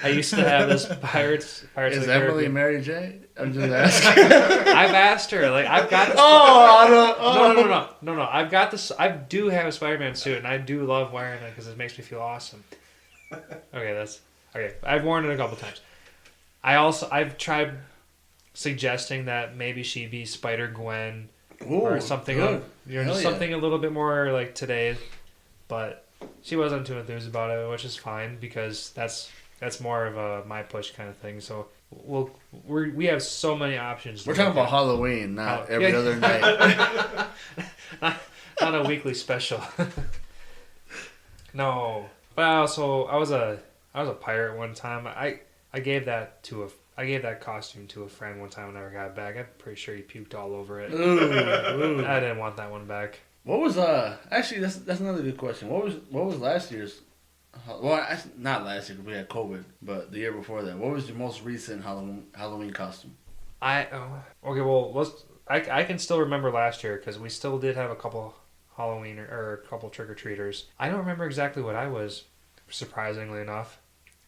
I used to have this Pirates Is of the Emily Caribbean. Mary J? I'm just asking. I've asked her. Like I've got this. No. I've got this. I do have a Spider-Man suit, and I do love wearing it because it makes me feel awesome. Okay. I've worn it a couple times. I've tried suggesting that maybe she be Spider-Gwen or something. Something a little bit more like today, but she wasn't too enthused about it, which is fine because that's more of a my push kind of thing. So we have so many options. We're talking about Halloween, not every other night. not a weekly special. No, but I was a pirate one time. I gave that costume to a friend one time when I never got it back. I'm pretty sure he puked all over it. Ooh. I didn't want that one back. What was actually that's another good question. What was last year's? Well, actually, not last year because we had COVID, but the year before that. What was your most recent Halloween costume? I can still remember last year because we still did have a couple Halloween or a couple trick or treaters. I don't remember exactly what I was. Surprisingly enough,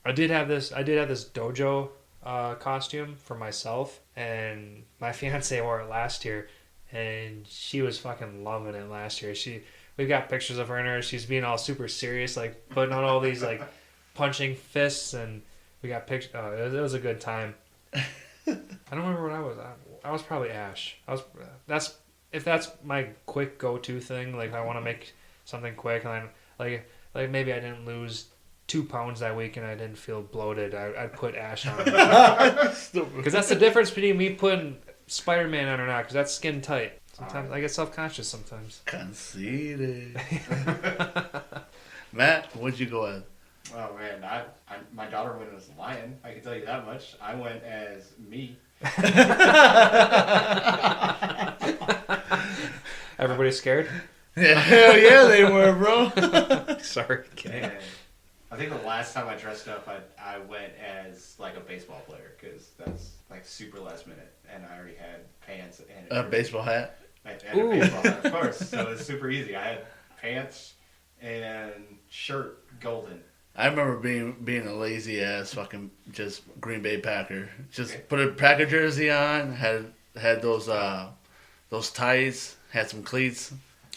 I did have this dojo costume for myself, and my fiance wore it last year. And she was fucking loving it last year. We got pictures of her in her. She's being all super serious, like putting on all these like punching fists, and we got pictures. It was a good time. I don't remember what I was. I was probably Ash. That's my quick go-to thing. Like I want to make something quick, and like maybe I didn't lose 2 pounds that week and I didn't feel bloated. I'd put Ash on. Because that's the difference between me putting Spider-Man on or not, because that's skin tight. Sometimes I get self-conscious sometimes. Conceited. Matt, what'd you go as? Oh man, my daughter went as a lion. I can tell you that much. I went as me. Everybody scared? Yeah, hell yeah, they were, bro. Sorry. And I think the last time I dressed up, I went as like a baseball player because that's like super last minute, and I already had pants and A baseball hat. And a baseball hat, of course. So it's super easy. I had pants and shirt golden. I remember being a lazy ass fucking just Green Bay Packer. Just put a Packer jersey on, had those tights, had some cleats.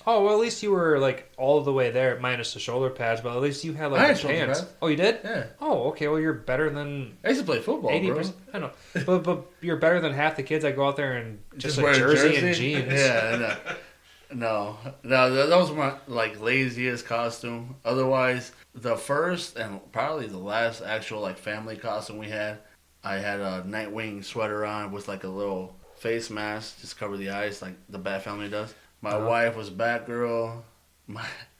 Oh, well, at least you were, like, all the way there, minus the shoulder pads, but at least you had, like, I had the shoulder pants. pads. Oh, you did? Yeah. Oh, okay, well, you're better than... I used to play football, 80%. I know. But you're better than half the kids that go out there and just wear a a jersey and jeans. Yeah, no, that was my, like, laziest costume. Otherwise, the first and probably the last actual, like, family costume we had, I had a Nightwing sweater on with, like, a little face mask, just cover the eyes like the Bat Family does. My wife was Batgirl.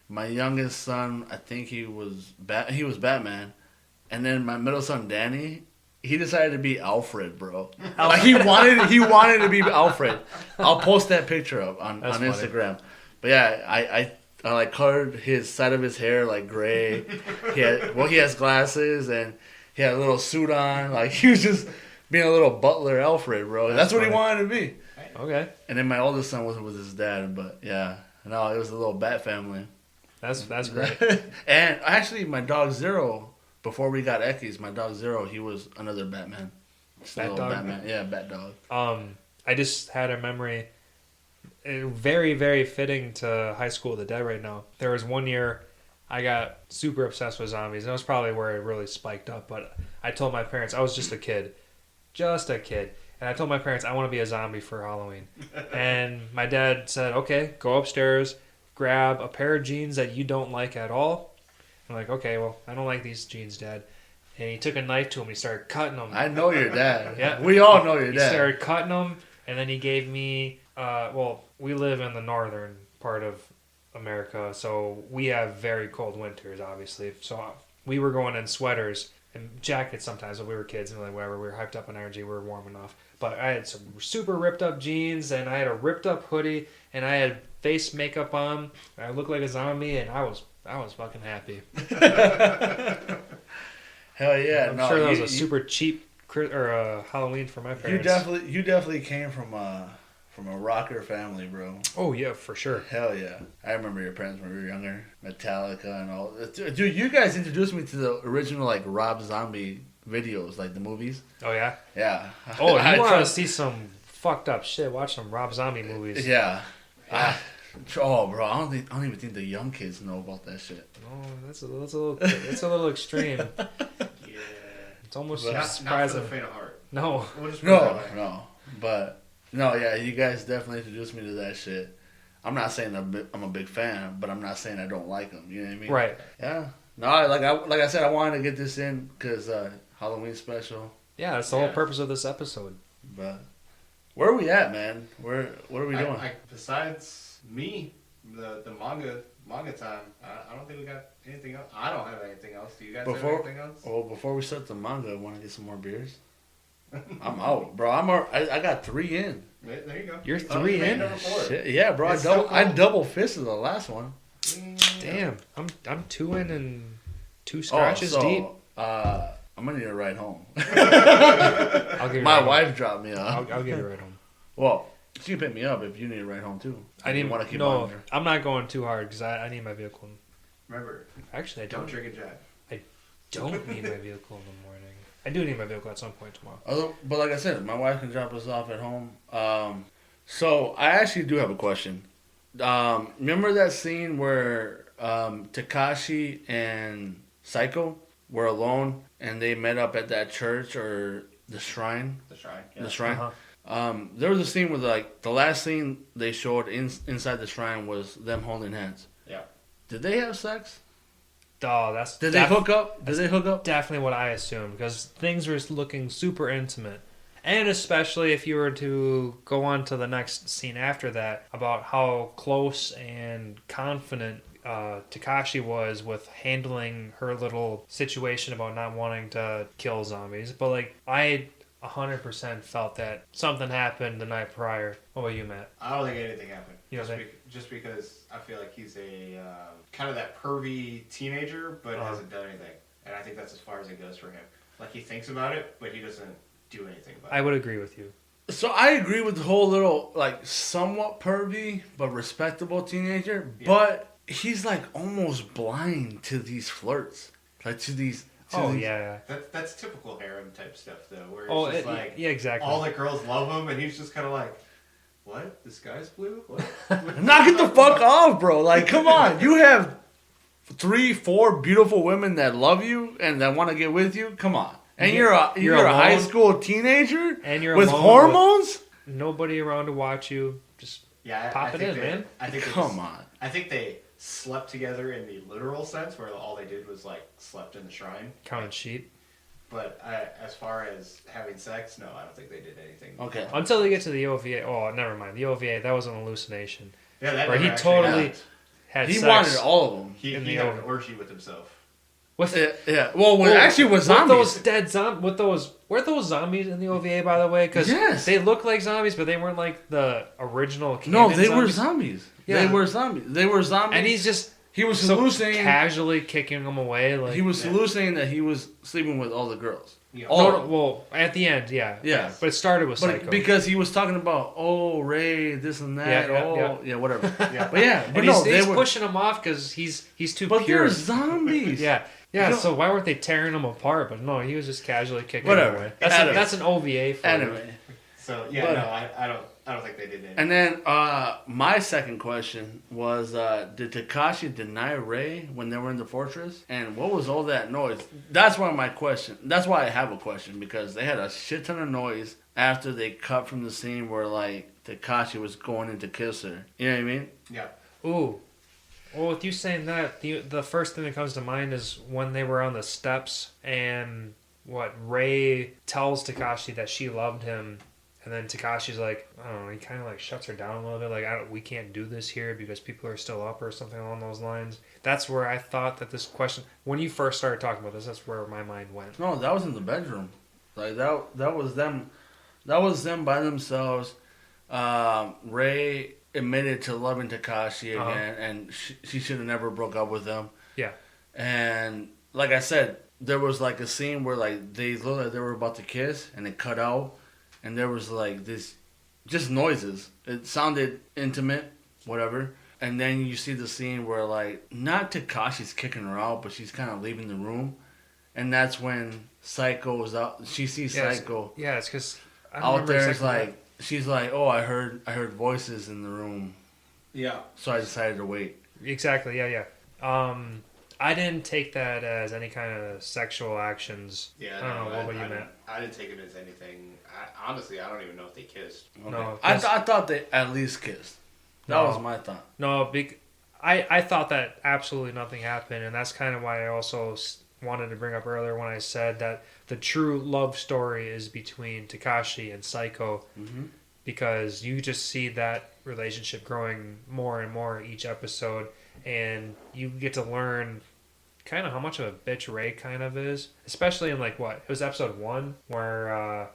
My youngest son, I think he was Batman, and then my middle son Danny, he decided to be Alfred, bro. Like he wanted to be Alfred. I'll post that picture up on Funny. Instagram. But yeah, I like colored his side of his hair like gray. He has glasses and he had a little suit on. Like he was just being a little butler Alfred, bro. That's what he wanted to be. Okay. And then my oldest son was with his dad, but yeah, no, it was a little Bat family. That's great. And actually, my dog Zero, before we got Eckies, my dog Zero, he was another Batman. Just a Bat little dog? Batman. Yeah, Bat dog. I just had a memory, very, very fitting to High School of the Dead right now. There was one year I got super obsessed with zombies, and that was probably where it really spiked up, but I told my parents, I was just a kid, and I told my parents I want to be a zombie for Halloween. And my dad said, okay, go upstairs, grab a pair of jeans that you don't like at all. I'm like, okay, well, I don't like these jeans, Dad. And he took a knife to him. He started cutting them. I know your dad. Yeah. We all know your He dad. started cutting them, and then he gave me, we live in the northern part of America, so we have very cold winters, obviously. So we were going in sweaters and jackets sometimes when we were kids, and like whatever, we were hyped up on energy, we were warm enough. But I had some super ripped up jeans, and I had a ripped up hoodie, and I had face makeup on. I looked like a zombie, and I was fucking happy. Hell yeah! I'm sure that was a super cheap Halloween for my parents. You definitely came from a rocker family, bro. Oh yeah, for sure. Hell yeah! I remember your parents when we were younger, Metallica and all. Dude, you guys introduced me to the original like Rob Zombie videos, like the movies. Oh yeah. Yeah. Oh, you want to see some fucked up shit? Watch some Rob Zombie movies. Yeah. Oh, bro, I don't even think the young kids know about that shit. Oh, that's a little extreme. Yeah. It's almost Not for surprising. the faint of heart. No. We'll just put it that way. No. But, no, yeah, you guys definitely introduced me to that shit. I'm not saying I'm a big fan, but I'm not saying I don't like them. You know what I mean? Right. Yeah. No, like I said, I wanted to get this in because Halloween special. Yeah, that's the whole purpose of this episode. But where are we at, man? What are we doing? Besides me, the manga time, I don't think we got anything else. I don't have anything else. Do you guys have anything else? Well, before we start the manga, I want to get some more beers. I'm out, bro. I got 3 in. There you go. You're 3 in? Number 4. Shit, yeah, bro. I double fisted the last one. Damn, I'm 2 in and 2 scratches deep. I'm gonna need a ride home. I'll give you My wife dropped me I'll off. give you a ride home. Well, she can pick me up if you need a ride home too. Want to keep on there. I'm not going too hard because I need my vehicle. Remember, Actually, I don't don't. drink and drive. I don't need my vehicle in the morning. I do need my vehicle at some point tomorrow. But like I said, my wife can drop us off at home. So I actually do have a question. Remember that scene where Takashi and Psycho were alone and they met up at that church or the shrine? The shrine. Yeah. The shrine. Uh-huh. There was a scene where like the last scene they showed inside the shrine was them holding hands. Yeah. Did they have sex? Oh, that's Did they hook up? Did they hook up? Definitely what I assumed because things were looking super intimate. And especially if you were to go on to the next scene after that about how close and confident Takashi was with handling her little situation about not wanting to kill zombies. But like I 100% felt that something happened the night prior. What about you, Matt? I don't think anything happened. You don't Just because I feel like he's a kind of that pervy teenager, but hasn't done anything. And I think that's as far as it goes for him. Like he thinks about it, but he doesn't do anything about it. I would agree with you. So I agree with the whole little like somewhat pervy but respectable teenager, but he's like almost blind to these flirts, like to these. Yeah. That's typical harem type stuff though, where it's just yeah, exactly. all the girls love him, and he's just kind of like, "What? The sky's blue? What?" Knock it the fuck off, bro! Like, come on, you have 3, 4 beautiful women that love you and that want to get with you. Come on, and you're a high school teenager and you're with hormones. With nobody around to watch you. Just pop it in, man. I think come on. I think they slept together in the literal sense, where all they did was like slept in the shrine, counted sheep. But as far as having sex, no, I don't think they did anything. Okay. Until they get to the OVA. Oh, never mind. The OVA, that was an hallucination. Yeah, that where he never actually totally happened. had He sex. wanted all of them. He In had the an oven. orgy with himself. With, Yeah. Well, actually, with zombies. those dead zombies. Were those zombies in the OVA, by the way? Because Yes. they look like zombies, but they weren't like the original canon No, they were zombies. zombies. Yeah. They were zombies. They were zombies. And he's just he was so hallucinating. casually kicking them away. Like He was hallucinating that he was sleeping with all the girls. Yeah. All no, well, at the end, yeah. Yeah. But it started with But Psycho. because he was talking about, oh, Ray, this and that, yeah, whatever. Yeah. But yeah, but and no, he's they were. pushing them off because he's too But pure. they're zombies. Yeah. Yeah, You know- so why weren't they tearing them apart? But no, he was just casually kicking Whatever. them away. Anyway. That's an OVA for you. Anyway, So yeah, But- no, I don't think they did anything. and then my second question was, did Takashi deny Ray when they were in the fortress? And what was all that noise? That's why my question. That's why I have a question, because they had a shit ton of noise after they cut from the scene where like Takashi was going in to kiss her. You know what I mean? Yeah. Ooh. Well, with you saying that, the first thing that comes to mind is when they were on the steps and Ray tells Takashi that she loved him, and then Takashi's like, I don't know, he kind of like shuts her down a little bit, like, we can't do this here because people are still up or something along those lines. That's where I thought that this question, when you first started talking about this, that's where my mind went. No, that was in the bedroom. Like that was them. That was them by themselves. Ray admitted to loving Takashi again, and she should have never broke up with him. Yeah. And like I said, there was like a scene where like they looked like they were about to kiss, and it cut out, and there was like this, just noises. It sounded intimate, whatever. And then you see the scene where like not Takashi's kicking her out, but she's kind of leaving the room, and that's when Psycho is out. She sees Psycho. Yeah, it's because Out there, it's like she's like, "Oh, I heard voices in the room, Yeah. so I decided to wait." Exactly. Yeah. I didn't take that as any kind of sexual actions. Yeah. I don't know. What about you, Matt? I didn't take it as anything. Honestly, I don't even know if they kissed. Okay. No, I 'cause- thought they at least kissed. That No. was my thought. No, I thought that absolutely nothing happened, and that's kind of why I also wanted to bring up earlier when I said that the true love story is between Takashi and Psycho, because you just see that relationship growing more and more each episode, and you get to learn kind of how much of a bitch Ray kind of is, especially in like it was episode 1 where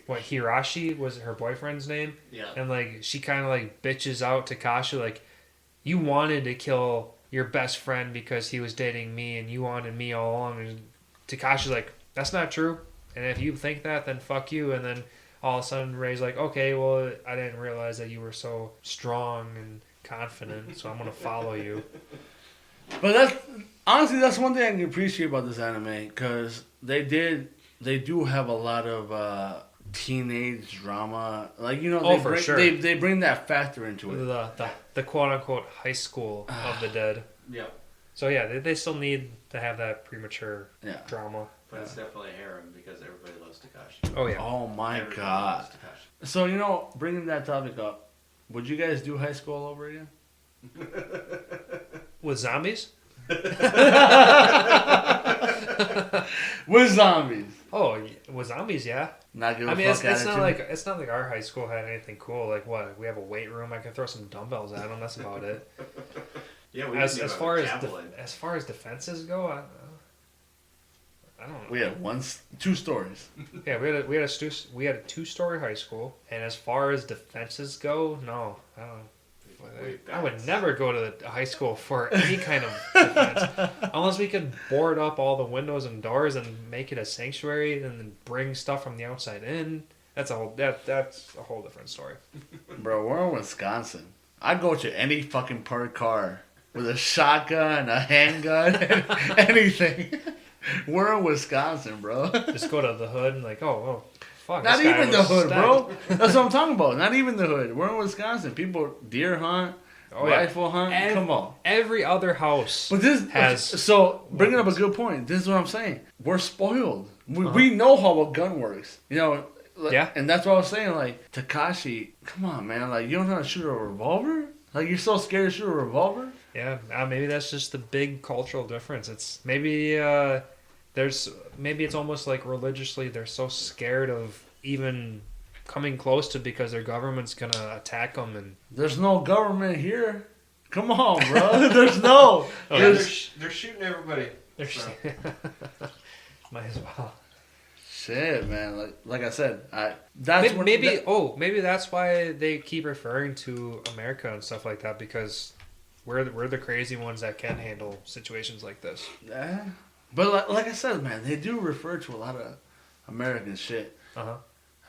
Hirashi was her boyfriend's name. Yeah. And like she kind of like bitches out Takashi like, you wanted to kill your best friend because he was dating me and you wanted me all along. And Takashi's like, that's not true. And if you think that, then fuck you. And then all of a sudden Ray's like, okay, well, I didn't realize that you were so strong and confident, so I'm going to follow you. But that's one thing I can appreciate about this anime, because they do have a lot of teenage drama, like they bring that factor into it. The quote unquote high school of the dead. Yeah. So yeah, they still need to have that premature drama. But it's definitely a harem because everybody loves Takashi. Oh yeah. Oh my Everybody god! loves Takashi. So bringing that topic up, would you guys do high school all over again? With zombies? With zombies? Oh, with zombies, yeah. Not give a I mean, fuck it's not attitude? like our high school had anything cool. Like what? We have a weight room. I can throw some dumbbells at them. That's about it. Yeah, we As didn't far have as a javelin. as far as defenses go, I don't know. We had 2 stories. Yeah, we had a 2-story high school, and as far as defenses go, no, I don't. I would never go to the high school for any kind of defense unless we could board up all the windows and doors and make it a sanctuary and then bring stuff from the outside in. That's a whole different story. Bro, we're in Wisconsin. I'd go to any fucking parked car with a shotgun, a handgun, and anything. We're in Wisconsin, bro. Just go to the hood and like, oh, fuck. Not this guy even the was hood, stabbed. bro. That's what I'm talking about. Not even the hood. We're in Wisconsin. People deer hunt, rifle hunt. Come on. Every other house But this has so bringing up a good point. This is what I'm saying. We're spoiled. We know how a gun works. Yeah. And that's what I was saying. Like Takashi, come on, man. Like you don't know how to shoot a revolver. Like you're so scared to shoot a revolver. Yeah, maybe that's just the big cultural difference. It's maybe it's almost like religiously they're so scared of even coming close to because their government's gonna attack them. And There's no government here. Come on, bro. There's no. Yeah, There's they're shooting everybody. So. Might as well. shit, man. Like I said, that's Maybe that's why they keep referring to America and stuff like that, because we're the crazy ones that can handle situations like this. Yeah. But like I said, man, they do refer to a lot of American shit.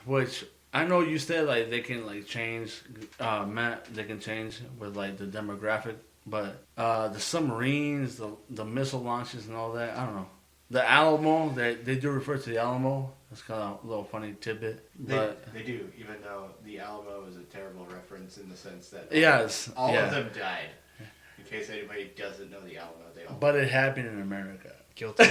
Which I know you said like they can like change, Matt. They can change with like the demographic, but the submarines, the missile launches, and all that. I don't know. The Alamo, they do refer to the Alamo. That's kind of a little funny tidbit. They do, even though the Alamo is a terrible reference in the sense that all of them died. In case anybody doesn't know the Alamo, they all. But it happened in America. Guilty.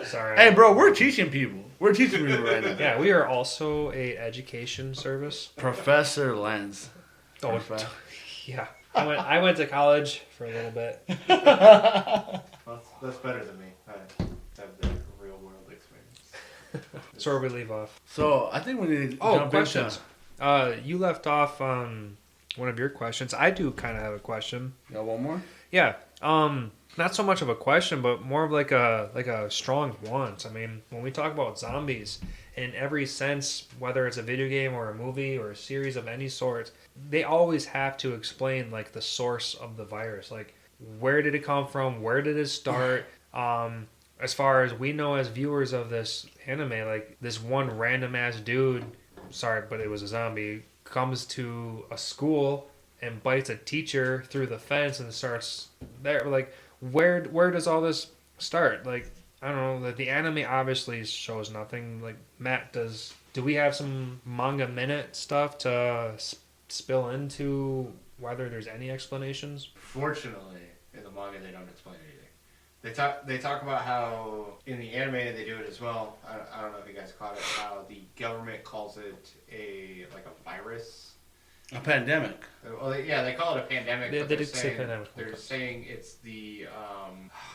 Sorry. Hey, bro, we're teaching people. We're teaching people right now. Yeah, we are also a education service. Professor Lens. Oh, yeah. I went to college for a little bit. Well, that's better than me. I have the real world experience. So where we leave off. So I think we need to jump questions. You left off on one of your questions. I do kind of have a question. You got one more? Yeah. Not so much of a question, but more of like a strong want. I mean, when we talk about zombies, in every sense, whether it's a video game or a movie or a series of any sort, they always have to explain like the source of the virus. Like, where did it come from? Where did it start? As far as we know as viewers of this anime, like this one random ass dude, sorry, but it was a zombie, comes to a school and bites a teacher through the fence and starts there. Like, where does all this start? Like, I don't know. Like, the anime obviously shows nothing. Like, Matt, do we have some manga minute stuff to spill into whether there's any explanations? Fortunately, in the manga, they don't explain anything. They talk about how in the anime they do it as well. I don't know if you guys caught it. How the government calls it a virus. A pandemic. Well, yeah, they call it a pandemic. They did say pandemic. They're saying it's the.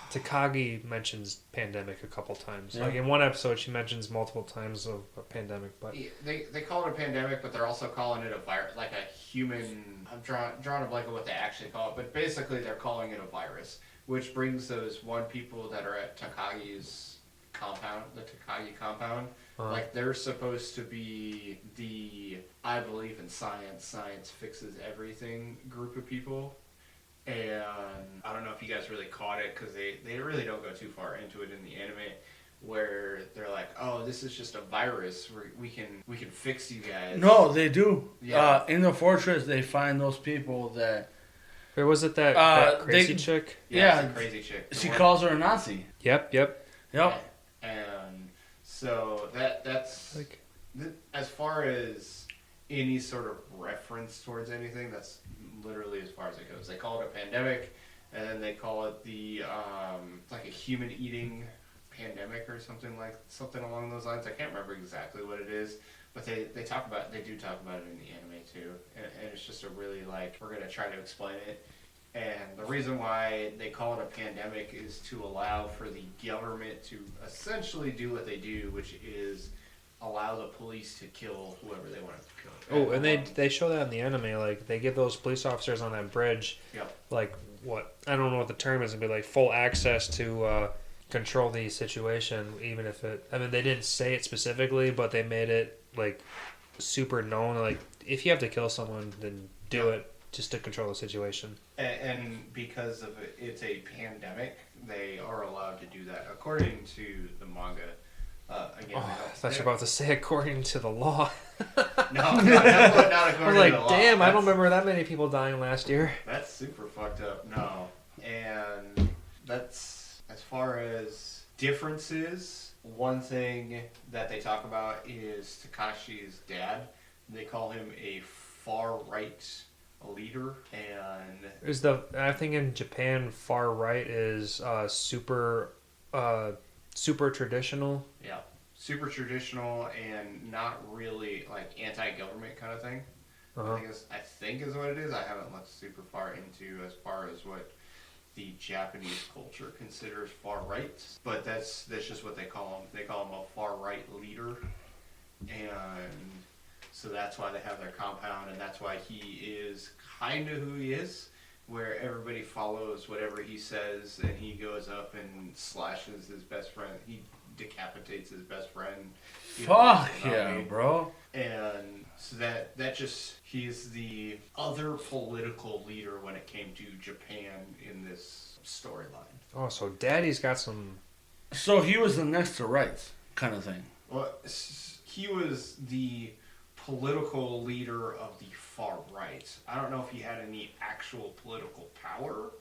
Takagi mentions pandemic a couple times. Yeah. Like in one episode, she mentions multiple times of a pandemic. But they call it a pandemic, but they're also calling it a virus, like a human. I'm drawing a blank on what they actually call it, but basically they're calling it a virus, which brings those one people that are at Takagi's compound, the Takagi compound. Like, they're supposed to be the I believe in science fixes everything group of people. And I don't know if you guys really caught it, because they really don't go too far into it in the anime, where they're like, oh, this is just a virus, we can fix you guys. No, they do. Yeah. In the fortress, they find those people that... Where was it that crazy chick? Yeah, it's a crazy chick. She calls her a Nazi. Yep. And so that's like, as far as any sort of reference towards anything, that's literally as far as it goes. They call it a pandemic, and then they call it the like a human eating pandemic or something along those lines. I can't remember exactly what it is, but they do talk about it in the anime too, and it's just a really like, we're gonna try to explain it. And the reason why they call it a pandemic is to allow for the government to essentially do what they do, which is allow the police to kill whoever they want to kill. Oh, and they show that in the anime. Like, they give those police officers on that bridge, like, what, I don't know what the term is, but like full access to control the situation, even if it, I mean, they didn't say it specifically, but they made it like super known. Like, if you have to kill someone, then do it. Just to control the situation. And because of it's a pandemic, they are allowed to do that according to the manga. Again, I thought you were about to say according to the law. No, not according I was to like, the law. damn, I don't remember that many people dying last year. That's super fucked up. No. And that's, as far as differences, one thing that they talk about is Takashi's dad. They call him a far-right leader, and I think in Japan, far right is super traditional. Yeah, super traditional and not really like anti-government kind of thing. I think is what it is. I haven't looked super far into as far as what the Japanese culture considers far right, but that's just what they call him. They call him a far right leader, and so that's why they have their compound, and that's why he is kind of who he is. where everybody follows whatever he says, and he goes up and slashes his best friend. He decapitates his best friend. Fuck yeah, bro. And so that just, he's the other political leader when it came to Japan in this storyline. Oh, so Daddy's got some... So he was the next to rights kind of thing. Well, he was the political leader of the far right. I don't know if he had any actual political power,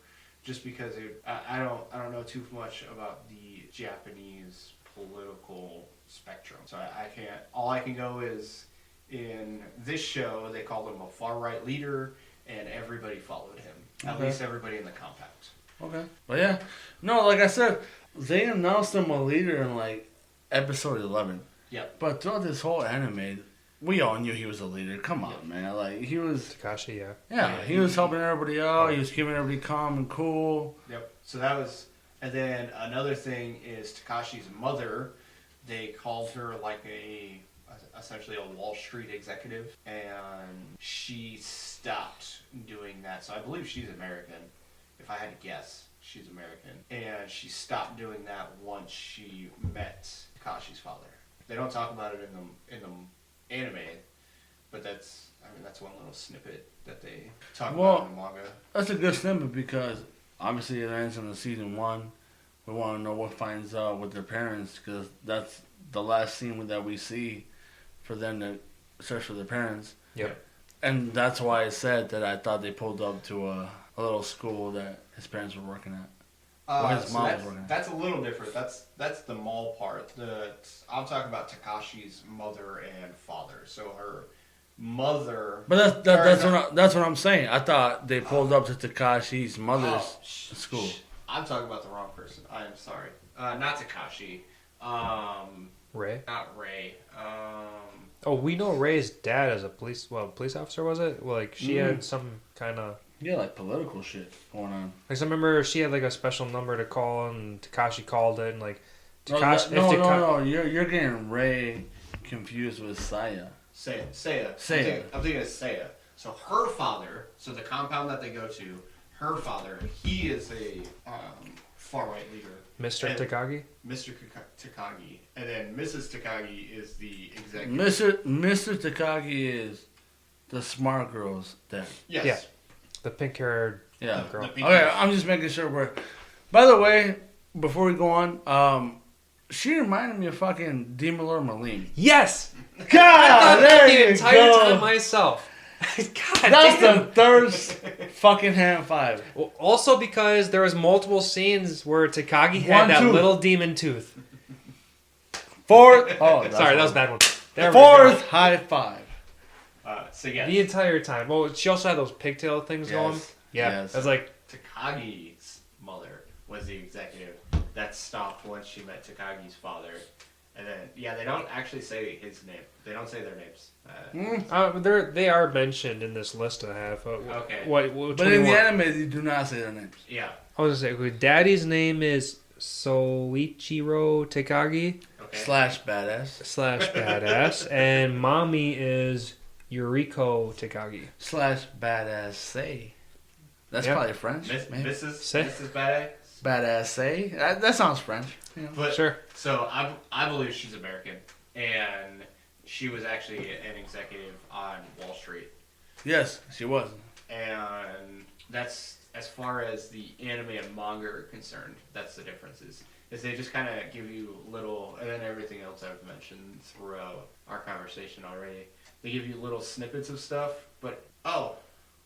just because I don't know too much about the Japanese political spectrum. So I can't. All I can go is in this show they called him a far right leader, and everybody followed him. At least everybody in the compact. Okay. But yeah, no, like I said, they announced him a leader in like episode 11. Yep. But throughout this whole anime, we all knew he was a leader. Come on, Yep. man. Like, he was... Takashi, yeah. Yeah, he was helping everybody out. He was keeping everybody calm and cool. Yep. So that was... And then another thing is Takashi's mother. They called her like essentially a Wall Street executive. And she stopped doing that. So I believe she's American. If I had to guess, she's American. And she stopped doing that once she met Takashi's father. They don't talk about it in the anime, but that's one little snippet that they talk about in the manga. That's a good snippet because obviously it ends in the season 1. We want to know what finds out with their parents because that's the last scene that we see for them to search for their parents. Yep. And that's why I said that I thought they pulled up to a little school that his parents were working at. That's a little different. That's the mall part. I'm talking about Takashi's mother and father. So her mother. But that's what I'm saying. I thought they pulled up to Takashi's mother's school. I'm talking about the wrong person. I am sorry. Not Takashi. Ray? Not Ray. Oh, we know Ray's dad as a police officer, was it? Well, like, she had some kind of... Yeah, like political shit going on. Like, I remember she had like a special number to call, and Takashi called it, and like Takashi. No. You're getting Ray confused with Saya. Saya. I'm thinking of Saya. So her father. So the compound that they go to, her father. He is a far right leader. Mr. Takagi. Mr. Takagi, and then Mrs. Takagi is the executive. Mr. Takagi is the smart girl's dad. Yes. Yeah. The pink-haired girl. Okay, I'm just making sure we're... By the way, before we go on, she reminded me of fucking Demolor Maline. Yes! God, there the you entire go. time myself. God That's damn. the third fucking hand 5. Well, also because there was multiple scenes where Takagi had that little demon tooth. Fourth... Oh, Sorry, that was a bad one. There Fourth high 5. So yeah, the entire time. Well, she also had those pigtail things going. Yeah, Yes. I was like... Takagi's mother was the executive. That stopped once she met Takagi's father. And then, yeah, they don't actually say his name. They don't say their names. They are mentioned in this list I have. Okay. But in the anime, they do not say their names. Yeah. I was going to say, Daddy's name is Soichiro Takagi. Okay. / badass. / badass. And Mommy is Yuriko Takagi. / badass say. That's probably French. Maybe. Mrs. Badass. Badass say. That sounds French. Yeah. But, sure. So I believe she's American, and she was actually an executive on Wall Street. Yes, she was. And that's, as far as the anime and manga are concerned, that's the differences. Is they just kind of give you little, and then everything else I've mentioned throughout our conversation already. They give you little snippets of stuff, but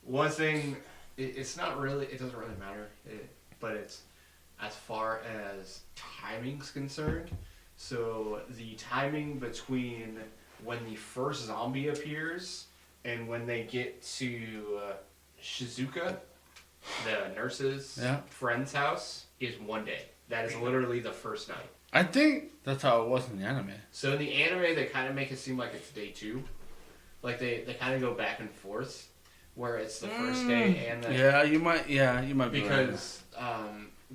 one thing, it's not really, it doesn't really matter, but it's as far as timing's concerned. So the timing between when the first zombie appears and when they get to Shizuka, the nurse's friend's house, is one day. That is literally the first night. I think that's how it was in the anime. So in the anime, they kind of make it seem like it's day 2. Like they kind of go back and forth, where it's the first day and the... You might be because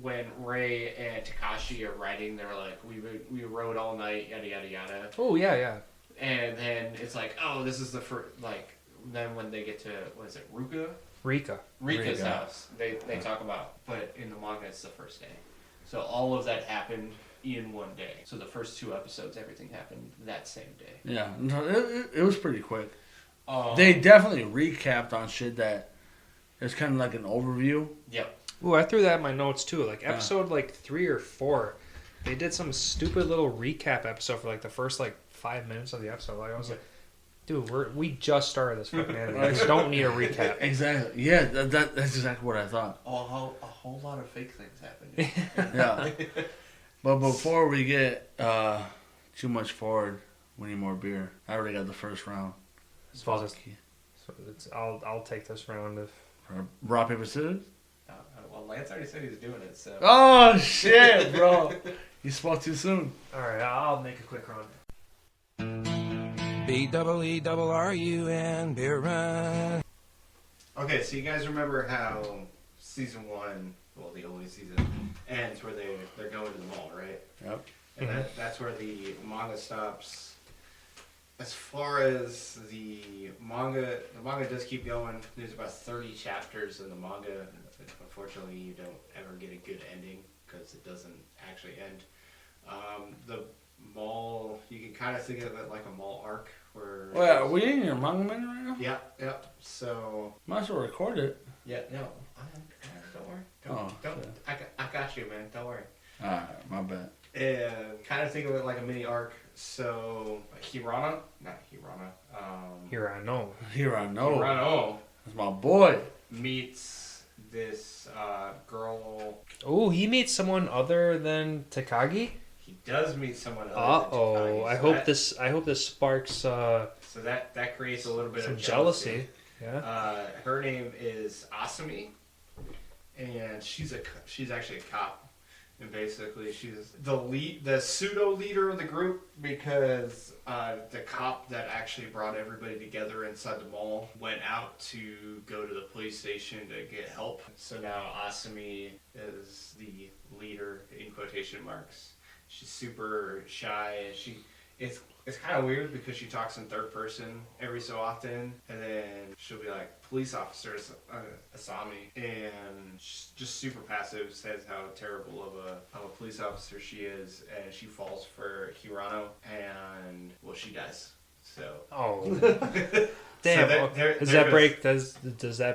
when Ray and Takashi are writing, they're like, we wrote all night, yada yada yada. Oh yeah. And then it's like, oh, this is the first, like, then when they get to, what is it, Rika? Rika's Rika's Rika. house. They talk about, but in the manga it's the first day. So all of that happened in one day. So the first 2 episodes, everything happened that same day. Yeah, no, it was pretty quick. They definitely recapped on shit that is kind of like an overview. Yep. Ooh, I threw that in my notes too. Like episode 3 or 4, they did some stupid little recap episode for like the first 5 minutes of the episode. Like I was like, dude, we just started this fucking anime. We don't need a recap. Exactly. Yeah, that's exactly what I thought. A whole lot of fake things happened. Yeah. But before we get too much forward, we need more beer. I already got the first round. So I'll take this round if Rock, paper, scissors? Well, Lance already said he was doing it, so. Oh, shit, bro. You spoke too soon. all right, I'll make a quick run. BEERUN beer run. Okay, so you guys remember how season 1, well, the only season, ends where they're going to the mall, right? Yep. And that's where the manga stops. As far as the manga does keep going. There's about 30 chapters in the manga. Unfortunately, you don't ever get a good ending because it doesn't actually end. The mall, you can kind of think of it like a mall arc. Where Oh, yeah, are we in your manga minute right now? Yeah. So Might as well record it. yeah, no, don't worry. Don't. I got you, man. Don't worry. Alright, my bad. And kind of think of it like a mini arc. So Hirano. Here I know. Here I know. Hirano That's my boy. meets this girl. Oh, he meets someone other than Takagi. He does meet someone other Uh than oh. Takagi. I hope this sparks So that creates a little bit some of jealousy. Yeah. Her name is Asami, and she's actually a cop. And basically, she's the pseudo leader of the group because the cop that actually brought everybody together inside the mall went out to go to the police station to get help. So now Asami is the leader in quotation marks. She's super shy. It's kind of weird because she talks in third person every so often, and then she'll be like, police officer Asami, and she's just super passive, says how terrible of a police officer she is, and she falls for Hirano, and, well, she dies. So. Oh. Damn. Damn. Does that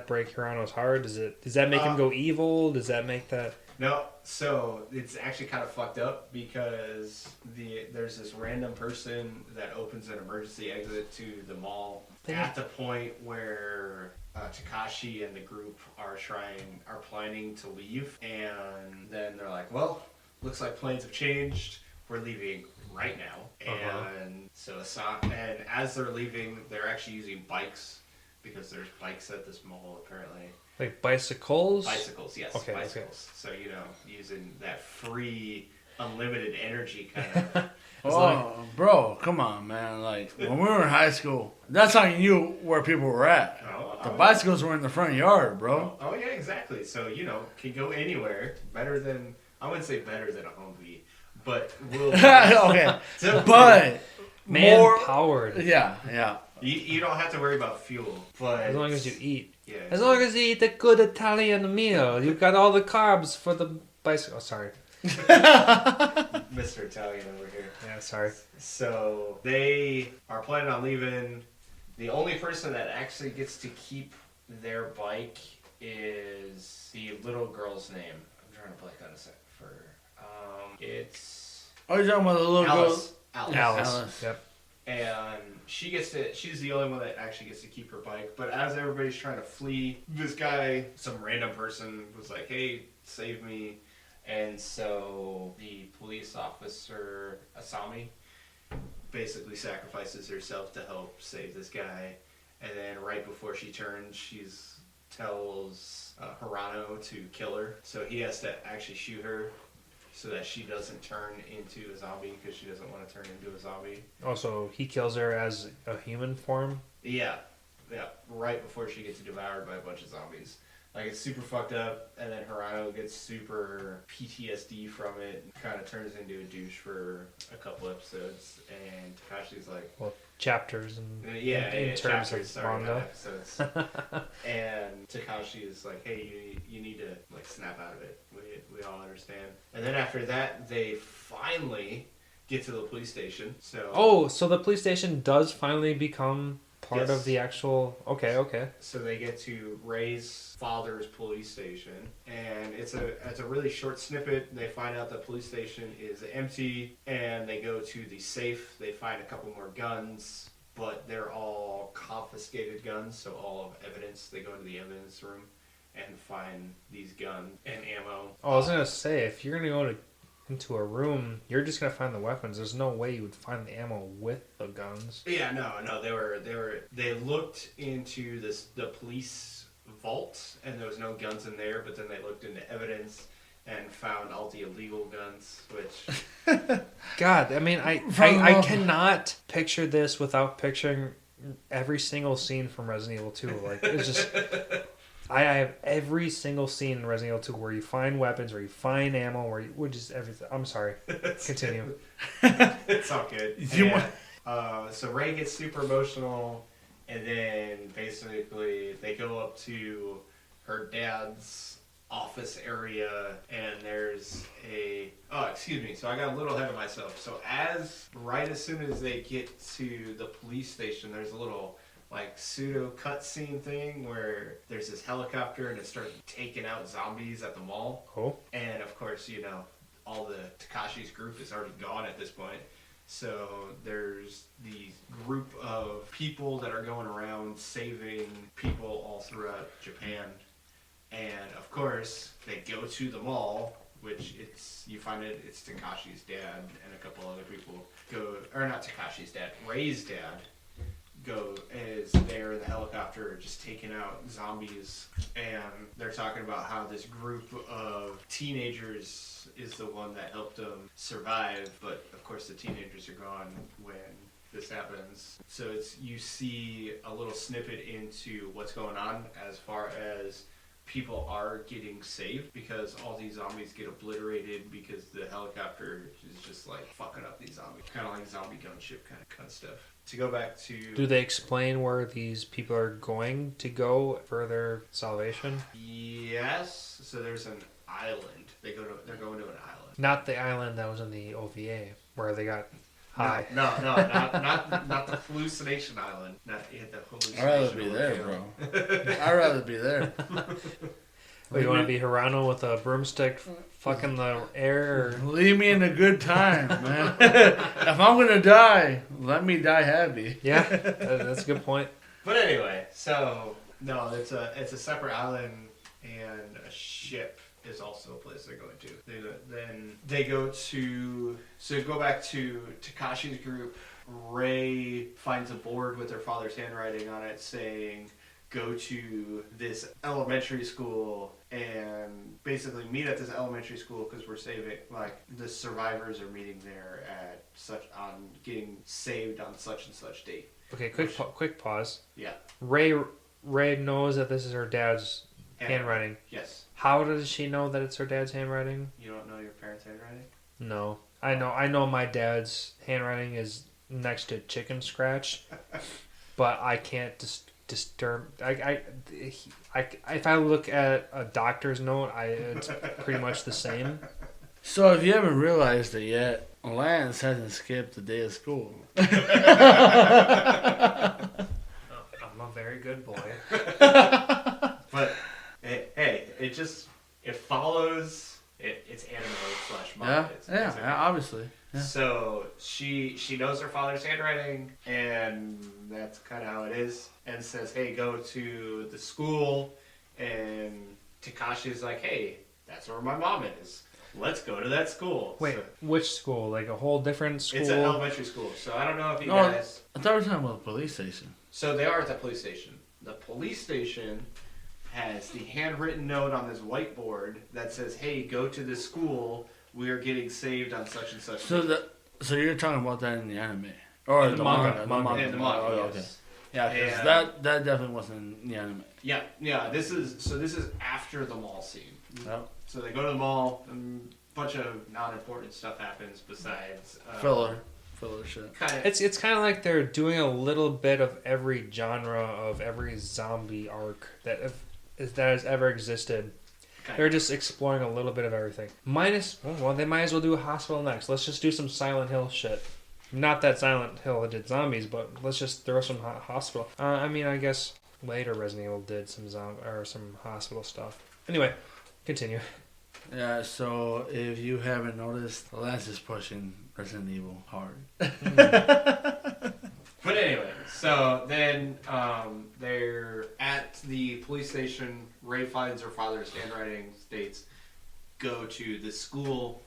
break Hirano's heart? Does that make him go evil? Does that make that... No, so it's actually kind of fucked up because there's this random person that opens an emergency exit to the mall at the point where Takashi and the group are planning to leave, and then they're like, well, looks like plans have changed. We're leaving right now. And so and as they're leaving, they're actually using bikes because there's bikes at this mall apparently. Like bicycles? Bicycles, yes. Okay, bicycles. Okay. So, using that free, unlimited energy kind of. Bro, come on, man. Like, when we were in high school, that's how you knew where people were at. The bicycles were in the front yard, bro. Oh, yeah, exactly. So, can go anywhere. I wouldn't say better than a Humvee, but we'll. Okay. But. Man-powered. Yeah. You don't have to worry about fuel, but. As long as you eat. Yeah. As long as you eat a good Italian meal, you've got all the carbs for the bicycle. Oh, sorry. Mr. Italian over here. Yeah, sorry. So they are planning on leaving. The only person that actually gets to keep their bike is the little girl's name. I'm trying to blank on a sec for. It's. Oh, you're talking about the little girl? Alice. Yep. And she's the only one that actually gets to keep her bike. But as everybody's trying to flee, this guy, some random person, was like, hey, save me. And so the police officer, Asami, basically sacrifices herself to help save this guy. And then right before she turns, she tells Hirano to kill her. So he has to actually shoot her so that she doesn't turn into a zombie because she doesn't want to turn into a zombie. Also, he kills her as a human form? Yeah, right before she gets devoured by a bunch of zombies. Like, it's super fucked up, and then Hirano gets super PTSD from it, and kind of turns into a douche for a couple episodes, and Takashi's like... Well, chapters and in terms chapters, of sorry, manga. not episodes. And Takashi is like, hey, you need to, like, snap out of it. We all understand. And then after that, they finally get to the police station. So the police station does finally become part of the actual... Okay. So they get to Ray's father's police station, and it's a really short snippet. They find out the police station is empty, and they go to the safe. They find a couple more guns, but they're all confiscated guns, so all of evidence. They go to the evidence room and find these guns and ammo. Oh, I was gonna say, if you're gonna go into a room, you're just gonna find the weapons. There's no way you would find the ammo with the guns. Yeah, no. They looked into the police vault, and there was no guns in there. But then they looked into evidence and found all the illegal guns, which... God, I mean, I cannot picture this without picturing every single scene from Resident Evil 2. Like, it's just... I have every single scene in Resident Evil 2 where you find weapons, where you find ammo, which is everything. I'm sorry. Continue. It's all good. So Ray gets super emotional, and then basically they go up to her dad's office area, and there's so I got a little ahead of myself. So right as soon as they get to the police station, there's a little like pseudo cutscene thing where there's this helicopter and it starts taking out zombies at the mall. Cool. And of course, all the Takashi's group is already gone at this point. So there's the group of people that are going around saving people all throughout Japan. And of course, they go to the mall, which it's Takashi's dad and a couple other people not Takashi's dad, Ray's dad is there in the helicopter just taking out zombies, and they're talking about how this group of teenagers is the one that helped them survive, but of course the teenagers are gone when this happens. So you see a little snippet into what's going on as far as people are getting saved, because all these zombies get obliterated because the helicopter is just like fucking up these zombies. Kind of like zombie gunship kind of stuff. To go back to... Do they explain where these people are going to go for their salvation? Yes. So there's an island. They're going to an island. Not the island that was in the OVA where they got high. No, not the hallucination island. Not the hallucination. I'd rather be there, bro. I'd rather be there. You want to be Hirano with a broomstick fucking the air? Leave me in a good time, man. If I'm going to die, let me die happy. Yeah, that's a good point. But anyway, so, no, it's a separate island, and a ship is also a place they're going to. Then they go back to Takashi's group. Ray finds a board with her father's handwriting on it saying, go to this elementary school and basically meet at this elementary school because we're saving, like, the survivors are meeting there getting saved on such and such date. Okay, quick pause. Yeah. Ray knows that this is her dad's handwriting. Yes. How does she know that it's her dad's handwriting? You don't know your parents' handwriting? No. I know my dad's handwriting is next to chicken scratch, but I can't disturb. If I look at a doctor's note, it's pretty much the same. So if you haven't realized it yet, Lance hasn't skipped a day of school. I'm a very good boy. But hey, it follows. It's anime / manga. Yeah, obviously. Yeah. So she knows her father's handwriting, and that's kind of how it is. And says, "Hey, go to the school." And Takashi's like, "Hey, that's where my mom is. Let's go to that school." Wait, which school? Like a whole different school? It's an elementary school. So I don't know if you guys. I thought we were talking about the police station. So they are at the police station. The police station has the handwritten note on this whiteboard that says, "Hey, go to this school. We are getting saved on such and such." So you're talking about that in the anime or in the manga? In the manga, Oh, yes. Yeah, because And- that definitely wasn't in the anime. Yeah. This is after the mall scene. Yep. So they go to the mall, and a bunch of non-important stuff happens besides Filler shit. Kind of. It's kind of like they're doing a little bit of every genre of every zombie arc that has ever existed. They're just exploring a little bit of everything. Minus, well, they might as well do a hospital next. Let's just do some Silent Hill shit. Not that Silent Hill did zombies, but let's just throw some hospital. I mean, I guess later Resident Evil did some some hospital stuff. Anyway, continue. Yeah, so if you haven't noticed, Lance is pushing Resident Evil hard. But anyway, so then they're at the police station. Ray finds her father's handwriting, states, go to this school.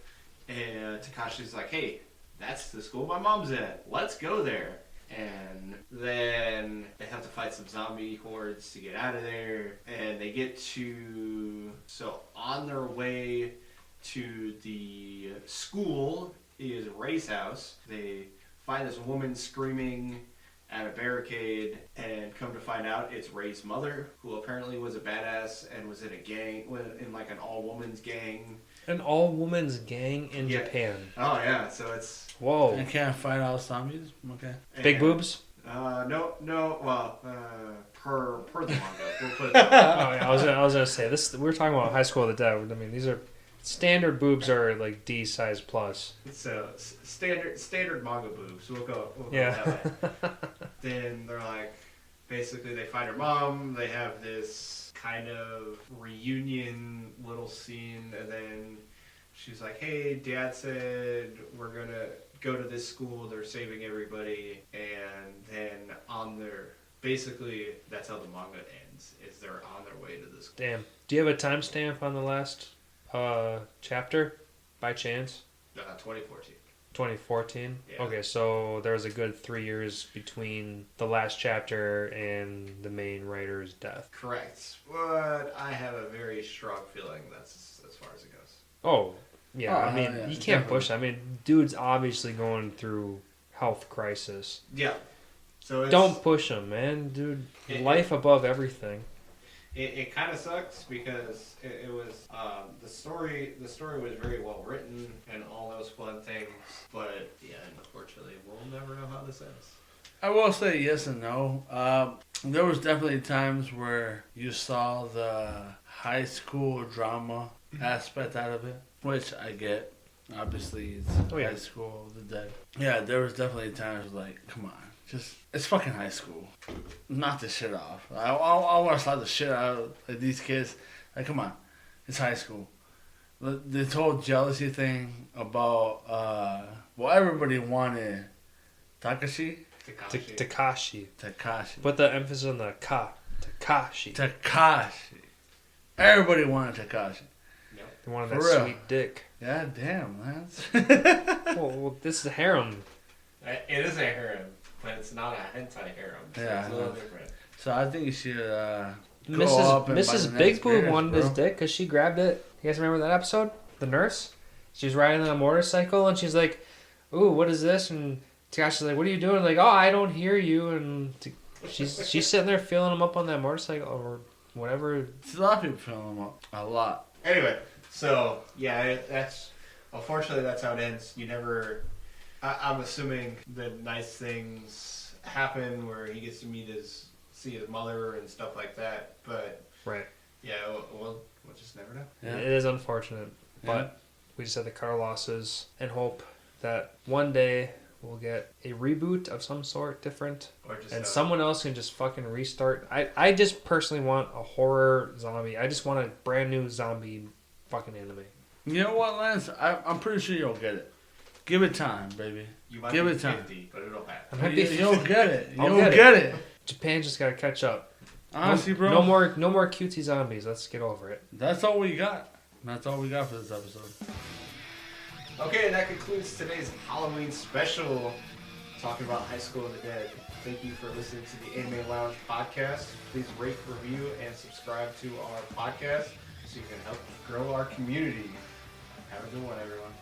And Takashi's like, hey, that's the school my mom's at. Let's go there. And then they have to fight some zombie hordes to get out of there. And they get to... So on their way to the school is Ray's house. They find this woman screaming at a barricade, and come to find out it's Ray's mother, who apparently was a badass and was in a gang, in like an all-women's gang. An all-women's gang in Japan. Oh yeah, so it's... Whoa. And can't fight all zombies? Okay. Big boobs? No, well, per the manga. We'll put it Oh, yeah, I was gonna say this. We're talking about High School of the Dead. I mean, these are standard boobs are like D size plus. So standard manga boobs. We'll go Yeah. that way. Then they're like, basically they find her mom. They have this kind of reunion little scene, and then she's like, "Hey, Dad said we're gonna go to this school. They're saving everybody." And then basically that's how the manga ends. Is they're on their way to this. Damn. Do you have a timestamp on the last chapter, by chance? 2014. 2014. Yeah. Okay, so there was a good 3 years between the last chapter and the main writer's death. Correct. But I have a very strong feeling that's as far as it goes. Oh, yeah. Oh, I mean, yeah, you can't definitely. push. I mean, dude's obviously going through health crisis. Yeah. So it's, Don't push him, man, dude. Life above everything. It kind of sucks because it was the story was very well written and all those fun things, but yeah, unfortunately, we'll never know how this ends. I will say yes and no. There was definitely times where you saw the high school drama aspect out of it, which I get. Obviously, it's Oh, yeah. High School of the Dead. Yeah, there was definitely times like, come on, it's fucking high school. Knock this shit off. I want to slap the shit out of like, these kids. Like, come on, it's high school. This whole jealousy thing about, everybody wanted Takashi. Takashi. Takashi. Put the emphasis on the ka. Takashi. Takashi. Everybody wanted Takashi. They wanted For that real. sweet dick. Yeah, damn, Lance. Well, this is a harem. It is a harem, but it's not a hentai harem. So Yeah, it's a I little know. different. So I think you should go up and buy the Mrs. next Big Boob beers, wanted bro. his dick because she grabbed it. You guys remember that episode? The nurse? She's riding on a motorcycle and she's like, "Ooh, what is this?" And Takashi's like, "What are you doing?" Like, "Oh, I don't hear you." And she's sitting there feeling him up on that motorcycle or whatever. A lot of people feel them up. A lot. Anyway, so yeah, unfortunately that's how it ends. You never. I'm assuming the nice things happen where he gets to see his mother and stuff like that. But Right. yeah, we'll just never know. Yeah. It is unfortunate, Yeah. but we just have to cut our losses and hope that one day we'll get a reboot of some sort different. Or just And someone else can just fucking restart. I just personally want a horror zombie. I just want a brand new zombie fucking anime. You know what, Lance? I'm pretty sure you'll get it. Give it time, baby. You might Give be it time. 50, but it'll happen. I might be You'll get it. I'll You'll get get it. Japan just gotta catch up. Honestly, bro. No more cutesy zombies. Let's get over it. That's all we got. That's all we got for this episode. Okay, and that concludes today's Halloween special, talking about High School of the Dead. Thank you for listening to the Anime Lounge podcast. Please rate, review, and subscribe to our podcast so you can help grow our community. Have a good one, everyone.